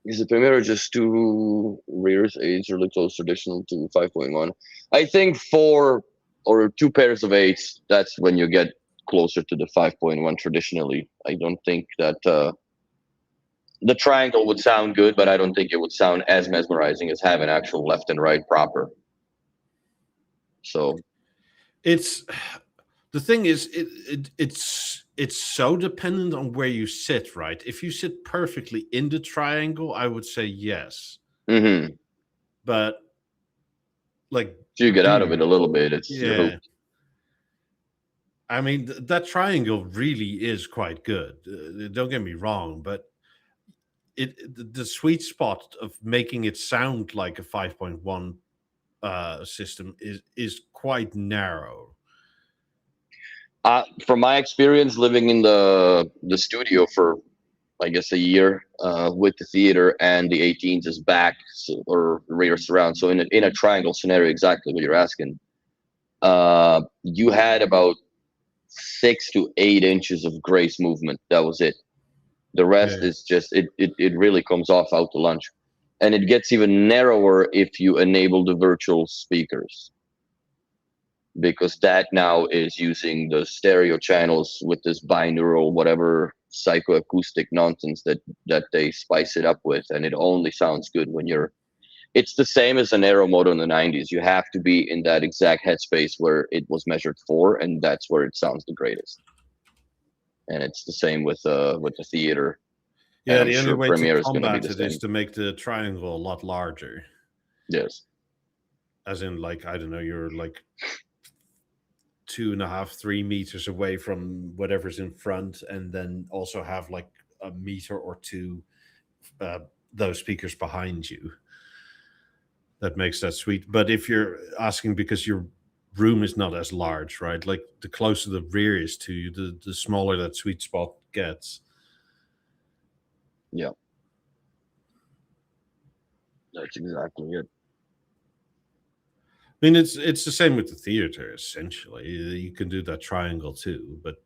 Is the Premiere just 2 rears, 8s, or close traditional to 5.1? I think 4 or 2 pairs of 8s, that's when you get closer to the 5.1 traditionally. I don't think that the triangle would sound good, but I don't think it would sound as mesmerizing as having actual left and right proper. So it's the thing is it's so dependent on where you sit, right? If you sit perfectly in the triangle, I would say yes. Mm-hmm. But like, so you get out of it a little bit. It's yeah. I mean, that triangle really is quite good. Don't get me wrong, but the sweet spot of making it sound like a 5.1 system is quite narrow. From my experience living in the studio for, I guess, a year with the theater and the 18s is back or rear surround. So in a triangle scenario, exactly what you're asking, you had about 6 to 8 inches of grace movement. That was it. The rest is just it really comes off out to lunch, and it gets even narrower if you enable the virtual speakers. because that now is using the stereo channels with this binaural whatever psychoacoustic nonsense that they spice it up with, and it only sounds good when you're. It's the same as an aero moto in the 90s. You have to be in that exact headspace where it was measured for, and that's where it sounds the greatest. And it's the same with the theater. Yeah, And I'm the only sure way Premiere to is going to be combat the it is same. to make the triangle a lot larger. Yes. As in, like, I don't know, you're like 2.5, 3 meters away from whatever's in front, and then also have like a meter or two those speakers behind you. That makes that sweet. But if you're asking because your room is not as large, right? Like the closer the rear is to you, the smaller that sweet spot gets. Yeah. That's exactly it. I mean, it's the same with the theater. Essentially, you can do that triangle too, but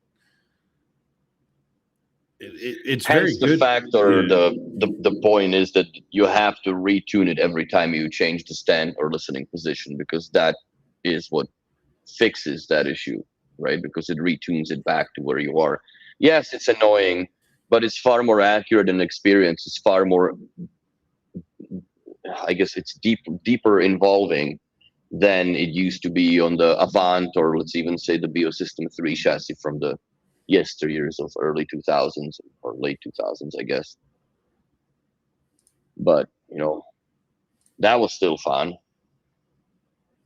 it's Hence very the good. fact, or Yeah. the point is that you have to retune it every time you change the stand or listening position, because that is what fixes that issue, right? Because it retunes it back to where you are. Yes, it's annoying, but it's far more accurate and experience. It's far more, I guess, it's deeper involving than it used to be on the Avant, or let's even say the Biosystem 3 chassis from the yesteryears of early 2000s or late 2000s, I guess. But that was still fun.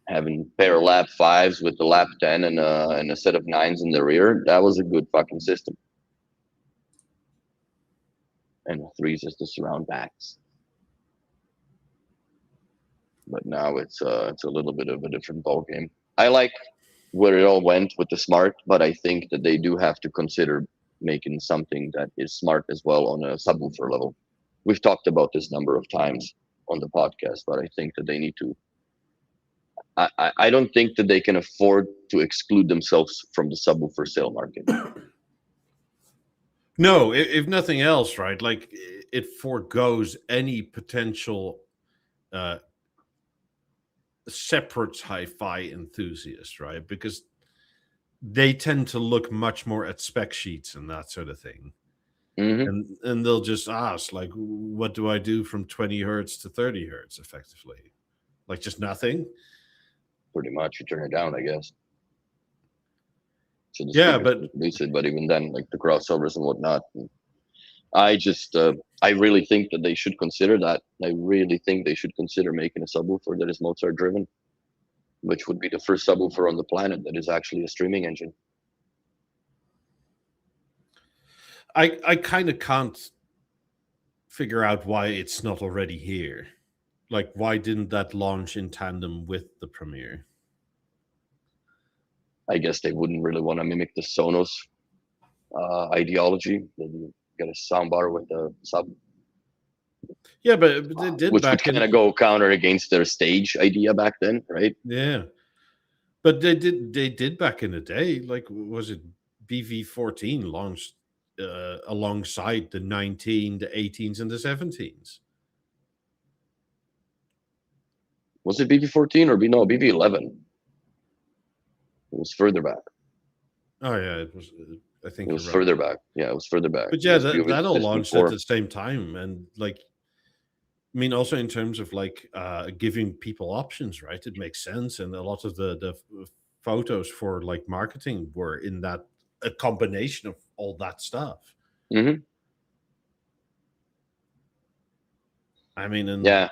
Having pair of lap 5s with the lap 10 and a set of 9s in the rear, that was a good fucking system. And the 3s is the surround backs. But now it's a little bit of a different ballgame. I like where it all went with the smart, but I think that they do have to consider making something that is smart as well on a subwoofer level. We've talked about this number of times on the podcast, but I think that they need to. I don't think that they can afford to exclude themselves from the subwoofer sale market. No, if nothing else, right? Like it foregoes any potential separate hi-fi enthusiast, right? Because they tend to look much more at spec sheets and that sort of thing. Mm-hmm. And they'll just ask, like, what do I do from 20 hertz to 30 hertz effectively? Like just nothing? Pretty much, you turn it down, I guess. So the Yeah, speakers but can release it, but even then, like the crossovers and whatnot. I just, I really think that they should consider that. I really think they should consider making a subwoofer that is Mozart driven, which would be the first subwoofer on the planet that is actually a streaming engine. I kind of can't figure out why it's not already here. Like, why didn't that launch in tandem with the Premiere? I guess they wouldn't really want to mimic the Sonos ideology. You get a soundbar with a sub. Yeah, but they did which would back kind in. of go counter against their stage idea back then, right? Yeah, but they did back in the day. Like, was it BV14 launched alongside the 19, the 18s, and the 17s? Was it BV14 or BV11? It was further back. Oh yeah, it was. I think It was you're right. further back. Yeah, it was further back. But yeah, It was that all BV launched before. at the same time, and like, I mean, also in terms of like giving people options, right? It makes sense, and a lot of the photos for like marketing were in that a combination of all that stuff. Mm-hmm. I mean, and Yeah.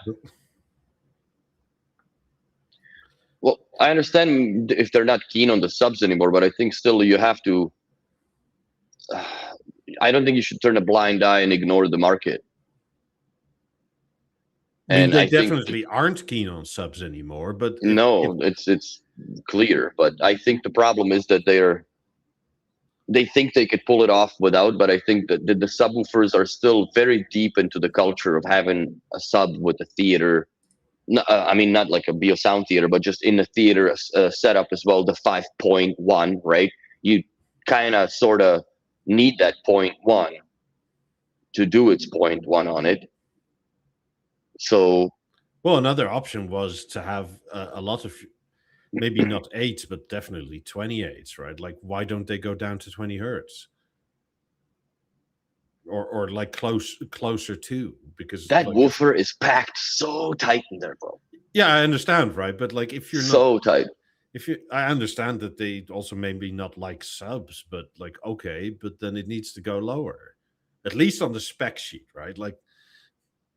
Well, I understand if they're not keen on the subs anymore, but I think still you have to. I don't think you should turn a blind eye and ignore the market. I mean, And they I think definitely aren't keen on subs anymore. But no, it's clear. But I think the problem is that they think they could pull it off without, but I think that the subwoofers are still very deep into the culture of having a sub with a theater. I mean, not like a BeoSound theater, but just in the theater setup as well, the 5.1, right? You kind of sort of need that 0.1 to do its 0.1 on it. So, well, another option was to have a lot of maybe not 8, but definitely 28s, right? Like, why don't they go down to 20 hertz? Or like closer to, because That like woofer is packed so tight in there, bro. yeah, I understand, right? But like if you're not, So tight. if you, I understand that they also maybe not like subs, but like okay, but then it needs to go lower, at least on the spec sheet, right? Like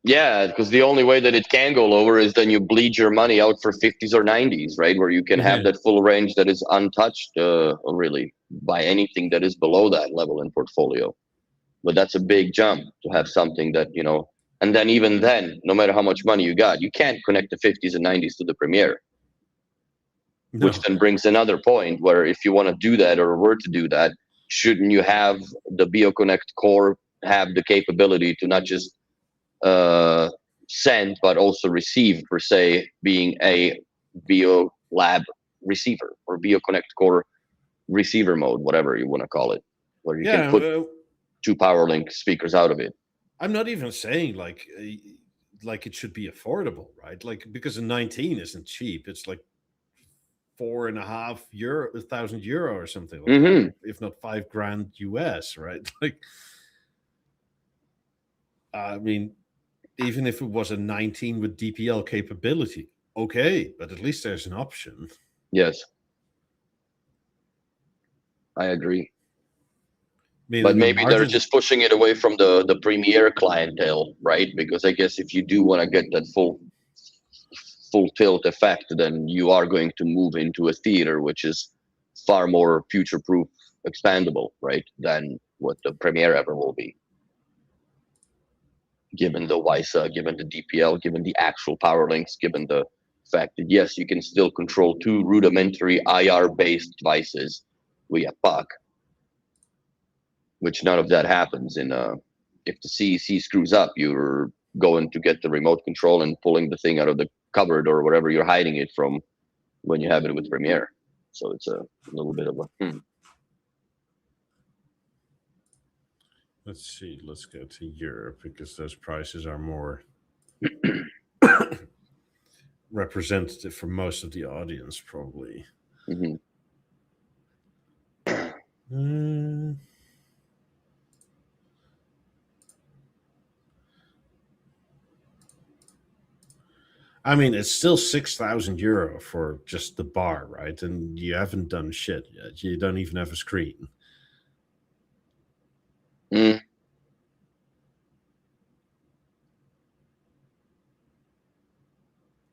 Yeah, because the only way that it can go lower is then you bleed your money out for 50s or 90s, right? Where you can have that full range that is untouched, really, by anything that is below that level in portfolio. But that's a big jump to have something that, and then even then, no matter how much money you got, you can't connect the 50s and 90s to the Premiere, no, which then brings another point where if you want to do that or were to do that, shouldn't you have the BeoConnect core have the capability to not just send but also receive, per se, being a BeoLab receiver or BeoConnect core receiver mode, whatever you want to call it, where you can yeah, put 2 PowerLink speakers out of it. I'm not even saying like it should be affordable, right? Like because a 19 isn't cheap. It's like 4,500 euro or something like that, if not $5,000 US, right? Like, I mean, even if it was a 19 with DPL capability, okay, but at least there's an option. Yes, I agree. I mean, But maybe they're margins, just pushing it away from the Premiere clientele, right? Because I guess if you do want to get that full tilt effect, then you are going to move into a theater, which is far more future-proof, expandable, right, than what the Premiere ever will be. Given the WISA, given the DPL, given the actual power links, given the fact that yes, you can still control 2 rudimentary IR-based devices via puck, which none of that happens in if the CEC screws up, you're going to get the remote control and pulling the thing out of the cupboard or whatever you're hiding it from when you have it with Premiere. So it's a little bit of a let's see, let's go to Europe because those prices are more representative for most of the audience, probably. I mean, it's still 6,000 euro for just the bar, right? And you haven't done shit yet. You don't even have a screen.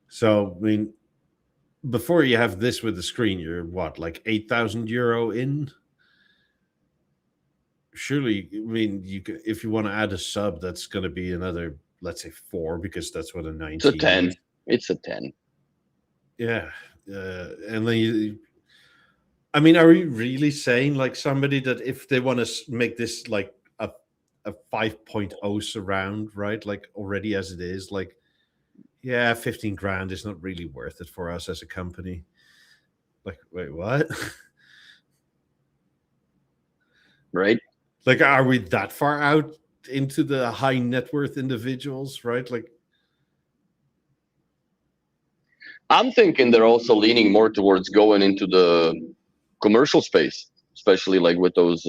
So, I mean, before you have this with the screen, you're what, like 8,000 euro in? Surely, I mean, you could, if you want to add a sub, that's going to be another, let's say 4, because that's what a 19 It's a 10. is. It's a 10. Yeah. And then I mean, are we really saying like somebody that if they want to make this like a 5.0 surround, right? Like already as it is, like, yeah, 15 grand is not really worth it for us as a company. Like, wait, what? Right? Like, are we that far out into the high net worth individuals, right? Like, I'm thinking they're also leaning more towards going into the commercial space, especially like with those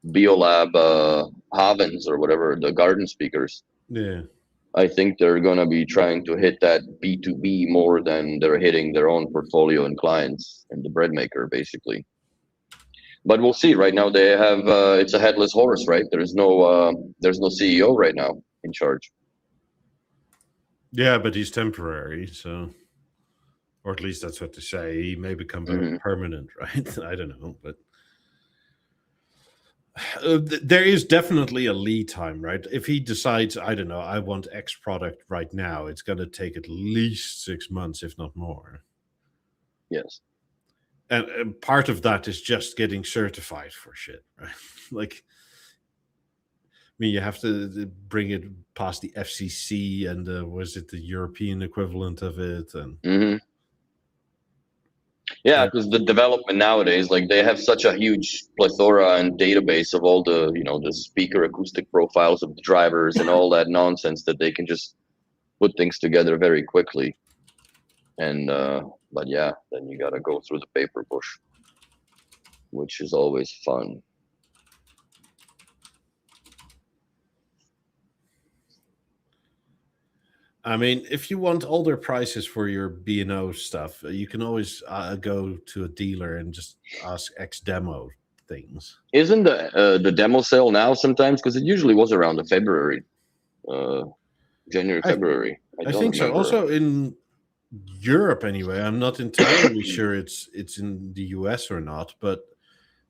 BeoLab Havens or whatever, the garden speakers. yeah. I think they're going to be trying to hit that B2B more than they're hitting their own portfolio and clients and the bread maker, basically. But we'll see. Right now, they have it's a headless horse, right? There's no CEO right now in charge. Yeah, but he's temporary, so, or at least that's what they say. He may become permanent, right? I don't know, but there is definitely a lead time, right? If he decides, I don't know, I want X product right now, it's going to take at least 6 months, if not more. Yes. And part of that is just getting certified for shit, right? Like, I mean, you have to bring it past the FCC and was it the European equivalent of it? And yeah, because the development nowadays, like they have such a huge plethora and database of all the the speaker acoustic profiles of the drivers and all that nonsense that they can just put things together very quickly. And but yeah, then you gotta go through the paper push, which is always fun. I mean, if you want older prices for your B&O stuff, you can always go to a dealer and just ask X demo things. Isn't the demo sale now sometimes? Because it usually was around the February, January, February. I don't think so. remember. Also in Europe, anyway. I'm not entirely sure it's in the US or not, but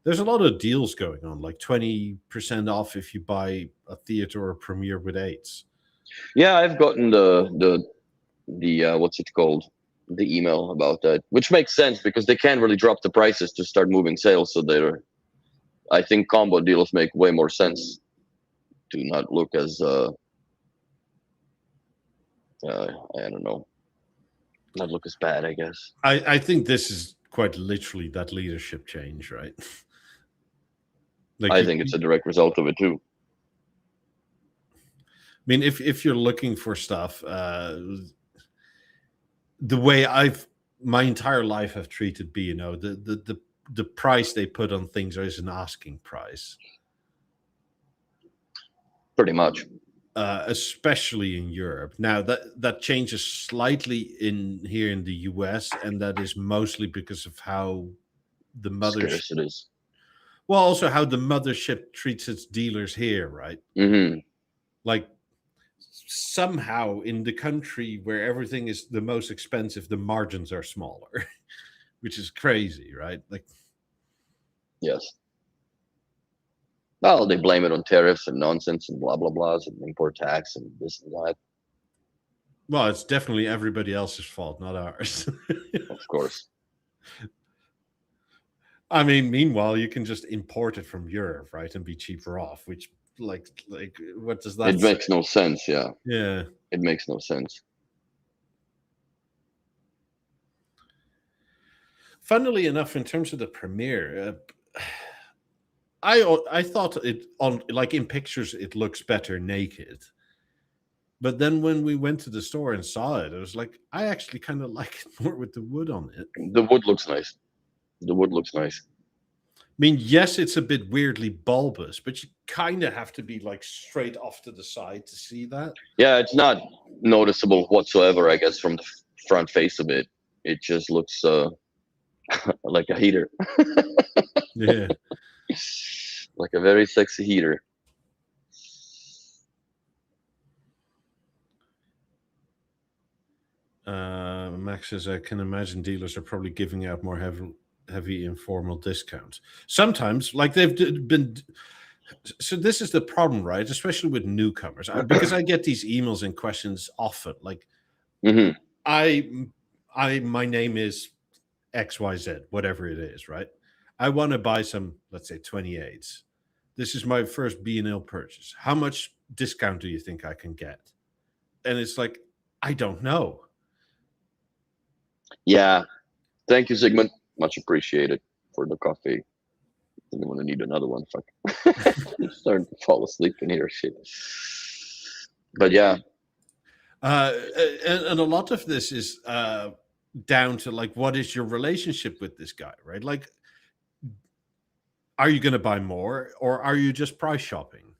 there's a lot of deals going on, like 20% off if you buy a theater or premiere with aids. Yeah, I've gotten the what's it called? The email about that, which makes sense because they can't really drop the prices to start moving sales. So I think combo deals make way more sense to not look as I don't know, not look as bad, I guess. I think this is quite literally that leadership change, right? Like I think it's a direct result of it too. I mean, if you're looking for stuff, the way my entire life have treated B&O, the price they put on things is an asking price. Pretty much. Especially in Europe. Now that changes slightly here in the US, and that is mostly because of how the Scarce it is. Well, also how the mothership treats its dealers here, right? Mm-hmm. Like somehow in the country where everything is the most expensive, the margins are smaller, which is crazy, right? Like, yes. Well, they blame it on tariffs and nonsense and blah blah blahs and import tax and this and that. Well, it's definitely everybody else's fault, not ours. Of course. I mean, meanwhile, you can just import it from Europe, right, and be cheaper off. Which, like, what does that? It makes no sense. Yeah. Yeah. It makes no sense. Funnily enough, in terms of the premiere, I thought it on like in pictures it looks better naked, but then when we went to the store and saw it, I was like, I actually kind of like it more with the wood on it. The wood looks nice. The wood looks nice. I mean, yes, it's a bit weirdly bulbous, but you kind of have to be like straight off to the side to see that. Yeah, it's not noticeable whatsoever, I guess, from the front face of it. It just looks like a heater. Yeah. Like a very sexy heater. Max says, I can imagine dealers are probably giving out more heavy informal discounts. Sometimes, like they've been. So this is the problem, right? Especially with newcomers, because I get these emails and questions often. Like, Mm-hmm. my name is XYZ, whatever it is, right? I want to buy some, let's say, 28s. This is my first B&L purchase. How much discount do you think I can get? And it's like, I don't know. Yeah. Thank you, Sigmund. Much appreciated for the coffee. I'm gonna need another one. Fuck. I'm starting to fall asleep in here. Shit. But yeah. And a lot of this is down to like, what is your relationship with this guy, right? Like, are you going to buy more, or are you just price shopping?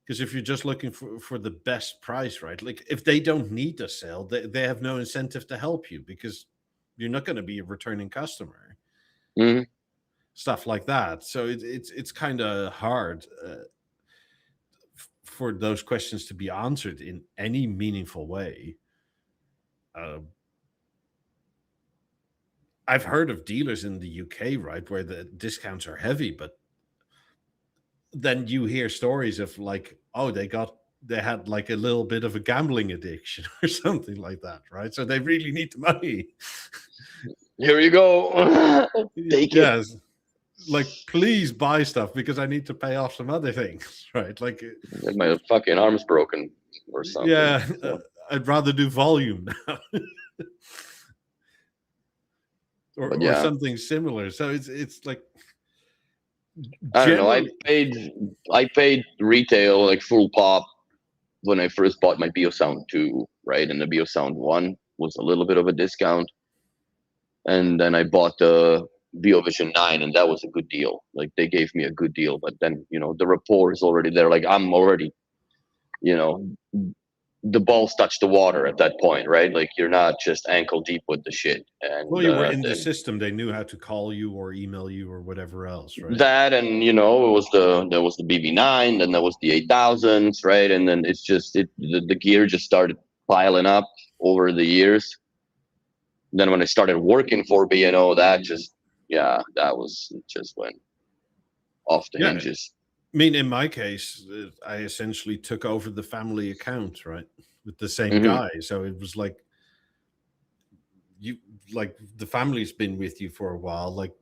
Because if you're just looking for the best price, right? Like, if they don't need the sale, they have no incentive to help you because you're not going to be a returning customer. Mm-hmm. Stuff like that. So it's kind of hard for those questions to be answered in any meaningful way. I've heard of dealers in the UK, right, where the discounts are heavy, but then you hear stories of like, oh, they had like a little bit of a gambling addiction or something like that, right? So they really need the money. Here you go. Take it. Like, please buy stuff because I need to pay off some other things, right? Like, my fucking arm's broken or something. Yeah, I'd rather do volume now. or something similar. So it's like, I don't know. I paid retail like full pop when I first bought my BeoSound 2, right? And the BeoSound 1, was a little bit of a discount. And then I bought the BeoVision 9, and that was a good deal. Like they gave me a good deal, but then the rapport is already there. Like I'm already, you know, the balls touch the water at that point, right? Like you're not just ankle deep with the shit. Well, And you were in the system. They knew how to call you or email you or whatever else, right? that, and there was the BB9, then there was the 8000s, right? And then it's just the gear just started piling up over the years. Then when I started working for B&O, that just went off the hinges. I mean, in my case, I essentially took over the family account, right, with the same guy. So it was like the family's been with you for a while. Like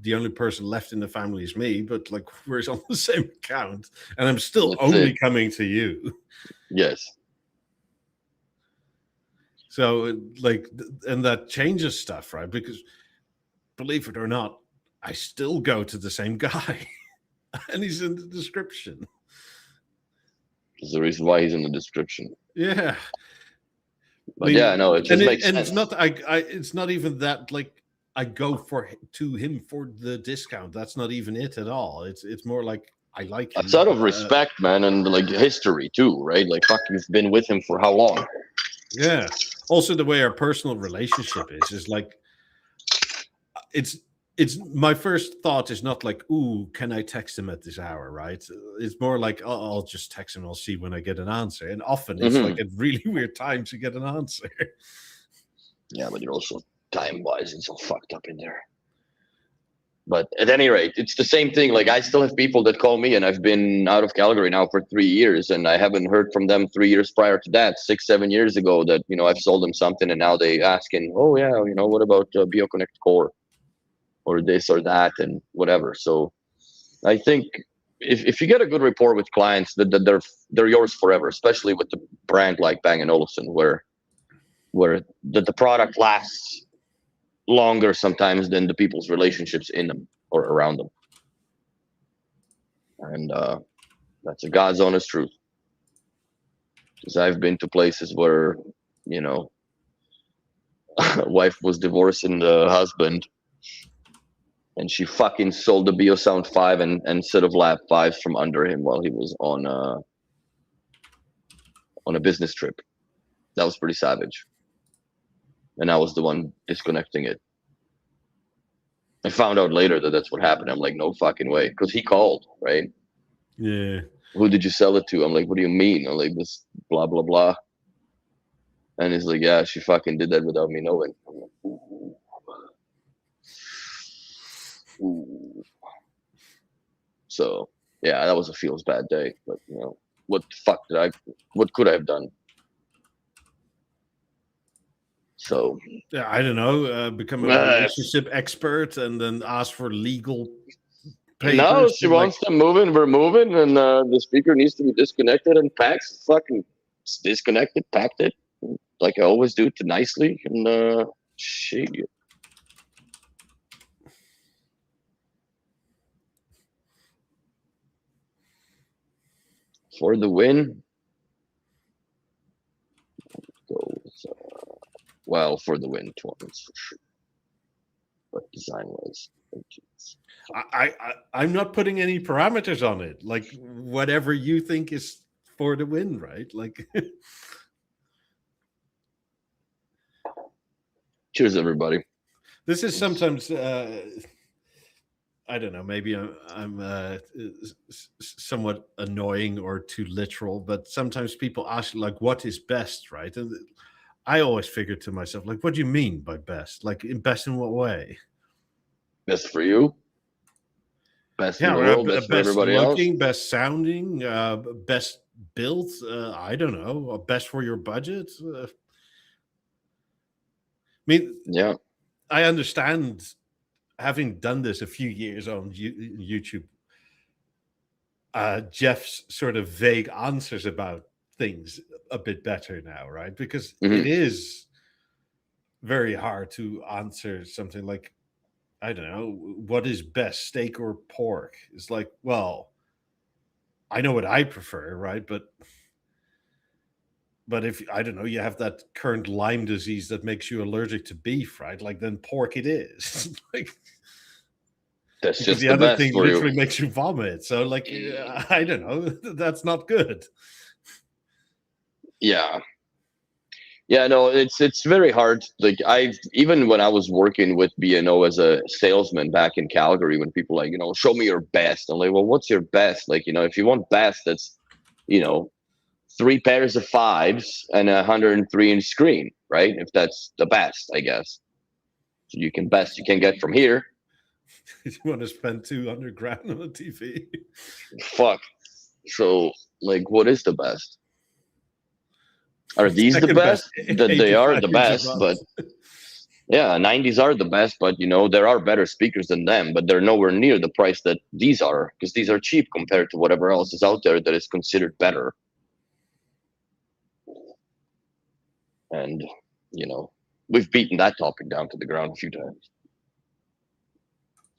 the only person left in the family is me, but like we're on the same account, and I'm still only coming to you. Yes. So like, and that changes stuff, right? Because believe it or not, I still go to the same guy. And he's in the description. There's the reason why he's in the description. Yeah. But it just makes sense. It's not it's not even that like I go to him for the discount. That's not even it at all. It's more like I like him. A sort of respect, man, and like history too, right? Like fuck, you've been with him for how long? Yeah. Also the way our personal relationship is like it's my first thought is not like, ooh, can I text him at this hour, right? It's more like, oh, I'll just text him. I'll see when I get an answer. And often it's like a really weird time to get an answer. Yeah, but you're also time-wise, it's all fucked up in there. But at any rate, it's the same thing. Like I still have people that call me, and I've been out of Calgary now for 3 years, and I haven't heard from them 3 years prior to that, 6-7 years ago, that I've sold them something, and now they asking, oh yeah, what about BeoConnect Core? Or this or that and whatever. So I think if you get a good rapport with clients, that they're yours forever, especially with the brand like Bang & Olufsen, where the product lasts longer sometimes than the people's relationships in them or around them. And that's a God's honest truth. Because I've been to places where, wife was divorcing the husband, and she fucking sold the BeoSound 5 and set of Lab 5s from under him while he was on a business trip. That was pretty savage. And I was the one disconnecting it. I found out later that that's what happened. I'm like, no fucking way. Because he called, right? Yeah. Who did you sell it to? I'm like, what do you mean? I'm like, this blah, blah, blah. And he's like, yeah, she fucking did that without me knowing. I'm like, ooh. Ooh. So yeah, that was a feels bad day. But what could I have done? So yeah, I don't know. Become a relationship expert and then ask for legal papers. No, she wants them moving. We're moving, and the speaker needs to be disconnected and packed. Fucking disconnected, packed it like I always do, to nicely, and shit. For the win. Well, for the win, Torrance for sure. But design was. I'm not putting any parameters on it. Like whatever you think is for the win, right? Like. Cheers, everybody. This is sometimes. I don't know, maybe I'm somewhat annoying or too literal, but sometimes people ask like, what is best, right? And I always figure to myself, like, what do you mean by best? Like, best in what way? Best for you? Best in the world? Best for everybody looking, else? Best sounding? Best built? I don't know. Best for your budget? I mean, yeah. I understand, having done this a few years on YouTube, Jeff's sort of vague answers about things a bit better now, right? Because it is very hard to answer something like, I don't know, what is best, steak or pork? It's like, well, I know what I prefer, right? But But if I don't know, you have that current Lyme disease that makes you allergic to beef, right? Like then pork it is. Like That's because just the the other best thing for you. literally makes you vomit. So like I don't know, that's not good. Yeah. Yeah, no, it's very hard. Like I've even when I was working with BNO as a salesman back in Calgary, when people like, show me your best. I'm like, well, what's your best? Like, if you want best, that's, you know, 3 pairs of fives and 103-inch screen, right? If that's the best, I guess. So best you can get from here. You want to spend 200 grand on a TV? Fuck. So like, what is the best? Are these the Second best, best? That they are 85 the inch best, above. but yeah, 90s are the best, but there are better speakers than them, but they're nowhere near the price that these are, because these are cheap compared to whatever else is out there that is considered better. And we've beaten that topic down to the ground a few times.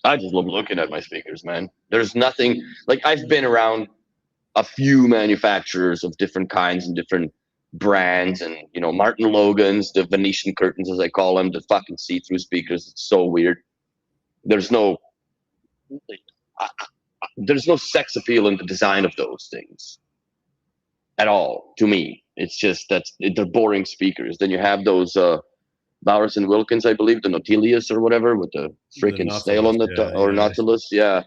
I just love looking at my speakers, man. There's nothing like I've been around a few manufacturers of different kinds and different brands, and Martin Logan's, the Venetian curtains as I call them, the fucking see-through speakers. It's so weird. There's no there's no sex appeal in the design of those things at all to me. It's just they're boring speakers. Then you have those Bowers and Wilkins, I believe, the Nautilus or whatever, with the freaking snail on the or yeah. Nautilus. Yeah.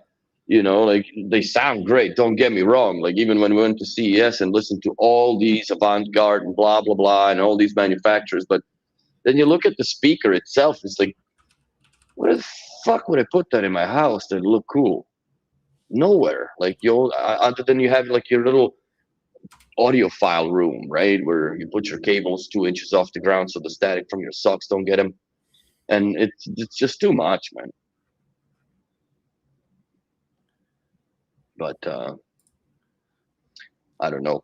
Like they sound great. Don't get me wrong. Like even when we went to CES and listened to all these avant-garde and blah, blah, blah, and all these manufacturers. But then you look at the speaker itself. It's like, where the fuck would I put that in my house that look cool? Nowhere. Like other than you have like your little audiophile room, right, where you put your cables 2 inches off the ground so the static from your socks don't get them, and it's just too much, man. But I don't know.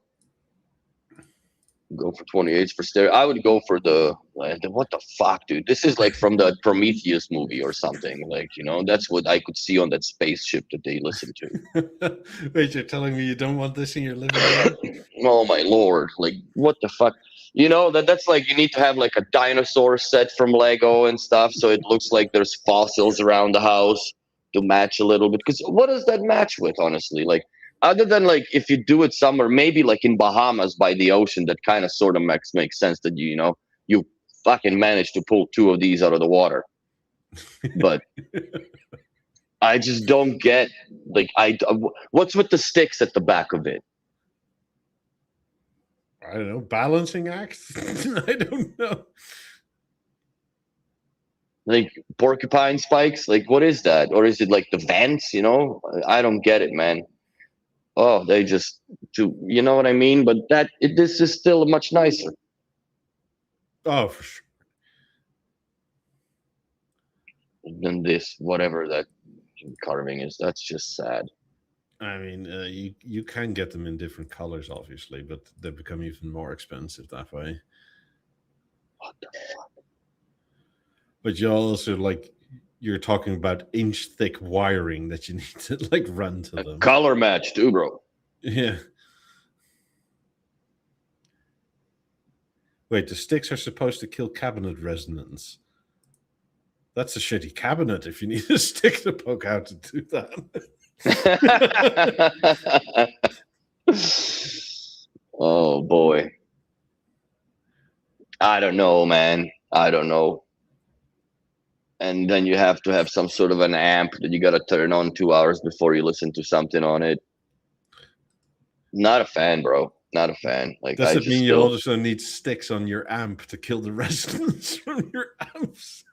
Go for 28s for stereo. I would go for the what the fuck, dude? This is like from the Prometheus movie or something. Like, that's what I could see on that spaceship that they listened to. Wait, you're telling me you don't want this in your living room? Oh my lord! Like, what the fuck? That's like you need to have like a dinosaur set from Lego and stuff, so it looks like there's fossils around the house to match a little bit. Because what does that match with, honestly? Like, other than like if you do it somewhere, maybe like in Bahamas by the ocean, that kind of sort of makes sense that you fucking managed to pull 2 of these out of the water. But I just don't get like what's with the sticks at the back of it? I don't know, balancing act? I don't know. Like porcupine spikes? Like, what is that? Or is it like the vents? I don't get it, man. Oh, they just do, you know what I mean? But this is still much nicer. Oh, for sure. Than this, whatever that carving is. That's just sad. I mean, you can get them in different colors, obviously, but they become even more expensive that way. What the fuck? But you also you're talking about inch-thick wiring that you need to like run to them. Color match too, bro. Yeah. Wait, the sticks are supposed to kill cabinet resonance. That's a shitty cabinet if you need a stick to poke out to do that. Oh boy. I don't know, man. I don't know. And then you have to have some sort of an amp that you got to turn on 2 hours before you listen to something on it. Not a fan, bro. Not a fan. Like, does it mean you also need sticks on your amp to kill the resonance from your amps?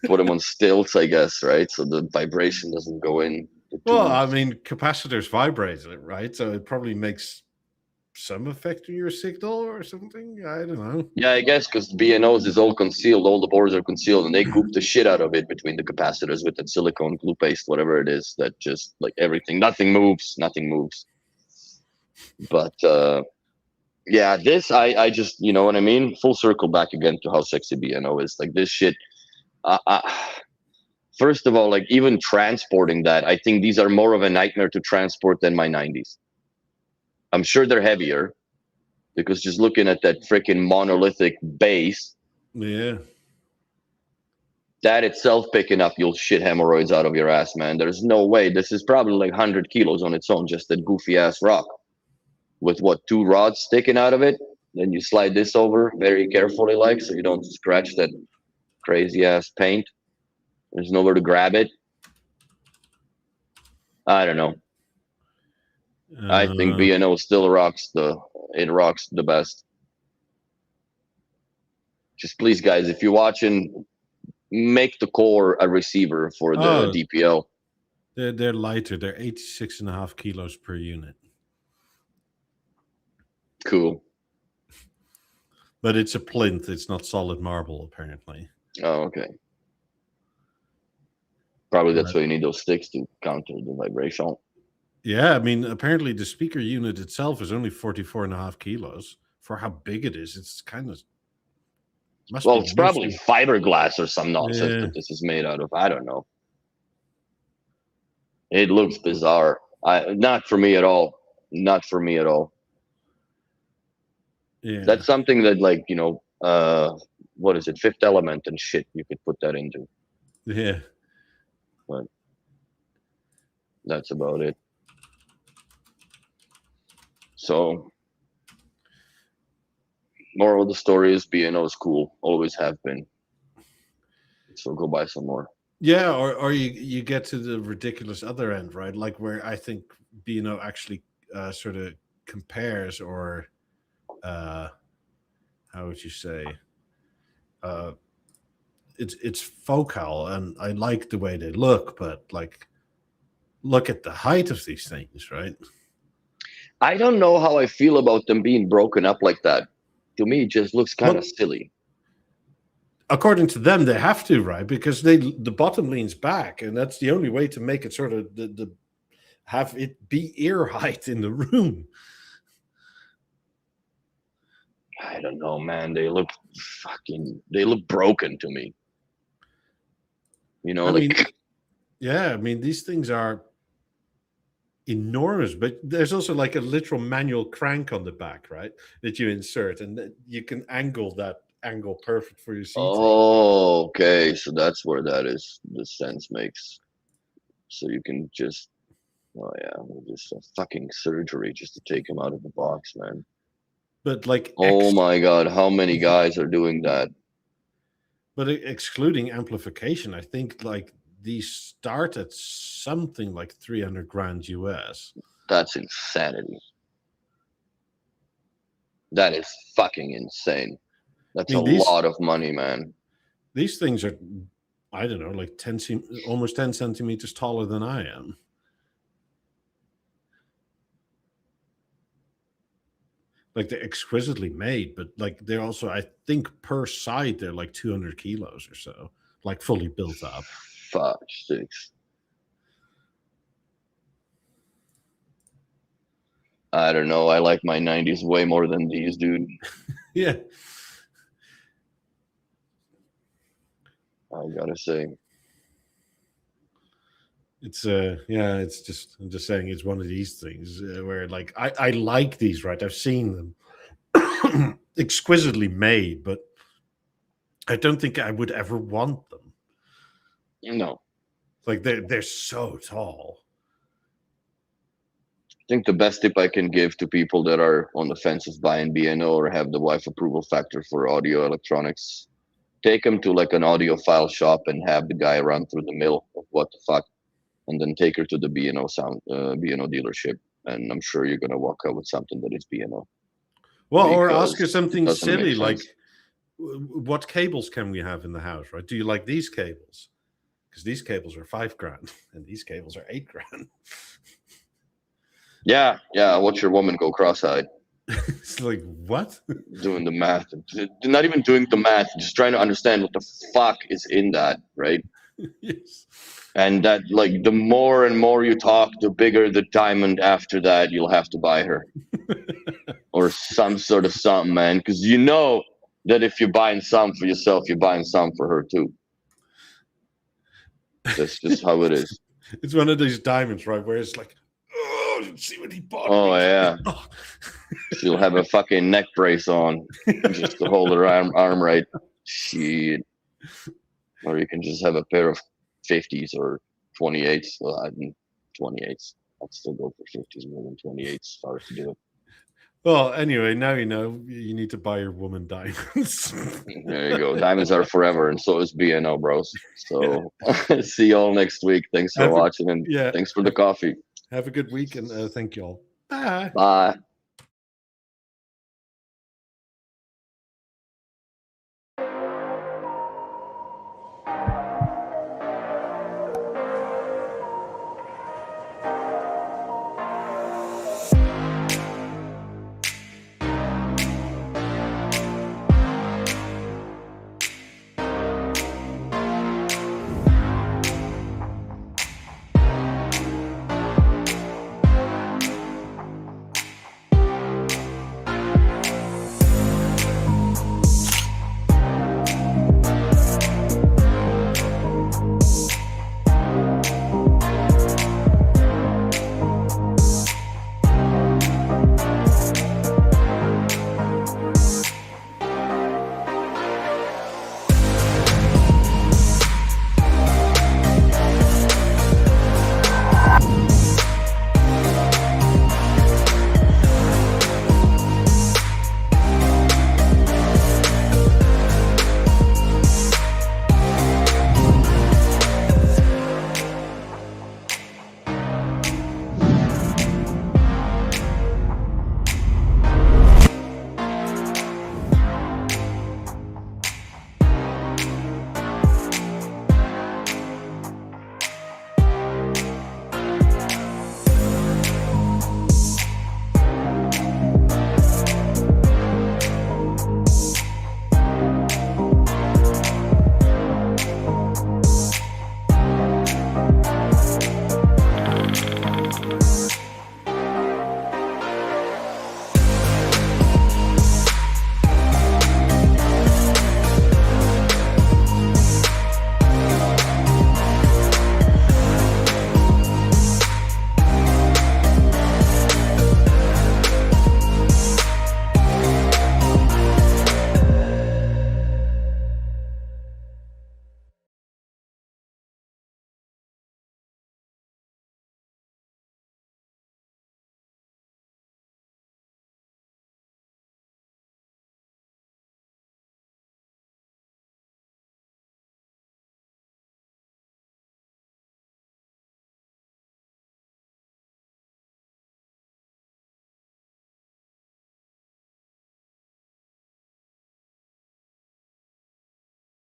Put them on stilts, I guess, right? So the vibration doesn't go in. Well, I mean, capacitors vibrate, right? So it probably makes some effect on your signal or something. I don't know. Yeah, I guess because BNOs is all concealed. All the boards are concealed, and they goop the shit out of it between the capacitors with that silicone glue paste, whatever it is, that just like everything. Nothing moves. But yeah, this I just, you know what I mean? Full circle back again to how sexy BNO is. Like this shit. First of all, like even transporting that, I think these are more of a nightmare to transport than my 90s. I'm sure they're heavier, because just looking at that freaking monolithic base, Yeah. that itself picking up, you'll shit hemorrhoids out of your ass, man. There's no way. This is probably like 100 kilos on its own, just that goofy ass rock with what, 2 rods sticking out of it. Then you slide this over very carefully, like, so you don't scratch that crazy ass paint. There's nowhere to grab it. I don't know. I think B&O still rocks the best. Just please, guys, if you're watching, make the core a receiver for the DPO. They're lighter. They're 86.5 kilos per unit. Cool. But it's a plinth. It's not solid marble, apparently. Oh, okay. Probably that's why you need those sticks to counter the vibration. Yeah, I mean, apparently the speaker unit itself is only 44.5 kilos. For how big it is, it's kind of... Well, it's probably fiberglass or some nonsense that this is made out of. I don't know. It looks bizarre. Not for me at all. Not for me at all. Yeah. That's something that, like, you know, what is it? Fifth Element and shit you could put that into. Yeah. But that's about it. So, moral of the story is B&O is cool. Always have been. So go buy some more. Yeah, or you get to the ridiculous other end, right? Like where I think B&O actually sort of compares, or how would you say? It's focal, and I like the way they look, but like, look at the height of these things, right? I don't know how I feel about them being broken up like that. To me, it just looks kind of silly. According to them, they have to, right? Because the bottom leans back, and that's the only way to make it sort of have it be ear height in the room. I don't know, man. They look broken to me. You know, I mean, these things are enormous, but there's also like a literal manual crank on the back, right? That you insert, and you can angle that angle perfect for your seat. Oh, okay. So that's where that is. The sense makes. So you can just, just a fucking surgery just to take him out of the box, man. But like, oh my God, how many guys are doing that? But excluding amplification, I think like these start at something like 300 grand US. That's insanity. That is fucking insane. That's lot of money, man. These things are, I don't know, like almost 10 centimeters taller than I am. Like, they're exquisitely made, but like they're also, I think per side, they're like 200 kilos or so, like fully built up. 5, 6. I don't know. I like my 90s way more than these, dude. Yeah. I gotta say. It's it's just, I'm just saying, it's one of these things where like I like these, right? I've seen them exquisitely made, but I don't think I would ever want them. No. Like they're so tall. I think the best tip I can give to people that are on the fence of buying B&O or have the wife approval factor for audio electronics, take them to like an audiophile shop and have the guy run through the mill of what the fuck, and then take her to the B&O dealership, and I'm sure you're gonna walk out with something that is B&O. Well, or ask her something silly like, what cables can we have in the house, right? Do you like these cables? Because these cables are 5 grand and these cables are 8 grand. Yeah, watch your woman go cross-eyed. It's like, what? Doing the math. Not even doing the math, just trying to understand what the fuck is in that, right? Yes. And that, like, the more and more you talk, the bigger the diamond after that you'll have to buy her. Or some sort of something, man. Because you know that if you're buying some for yourself, you're buying some for her too. That's just how it is. It's one of these diamonds, right? Where it's like, oh, see what he bought. Oh me. yeah. Oh. She'll have a fucking neck brace on just to hold her arm right. Shit. Or you can just have a pair of 50s or 28s. Well, I mean 28s. I'd still go for 50s more than 28s if I was to do it. Well, anyway, now you know you need to buy your woman diamonds. There you go. Diamonds are forever, and so is BNO, bros. So see y'all next week. Thanks for watching, and thanks for the coffee. Have a good week, and thank you all. Bye. Bye.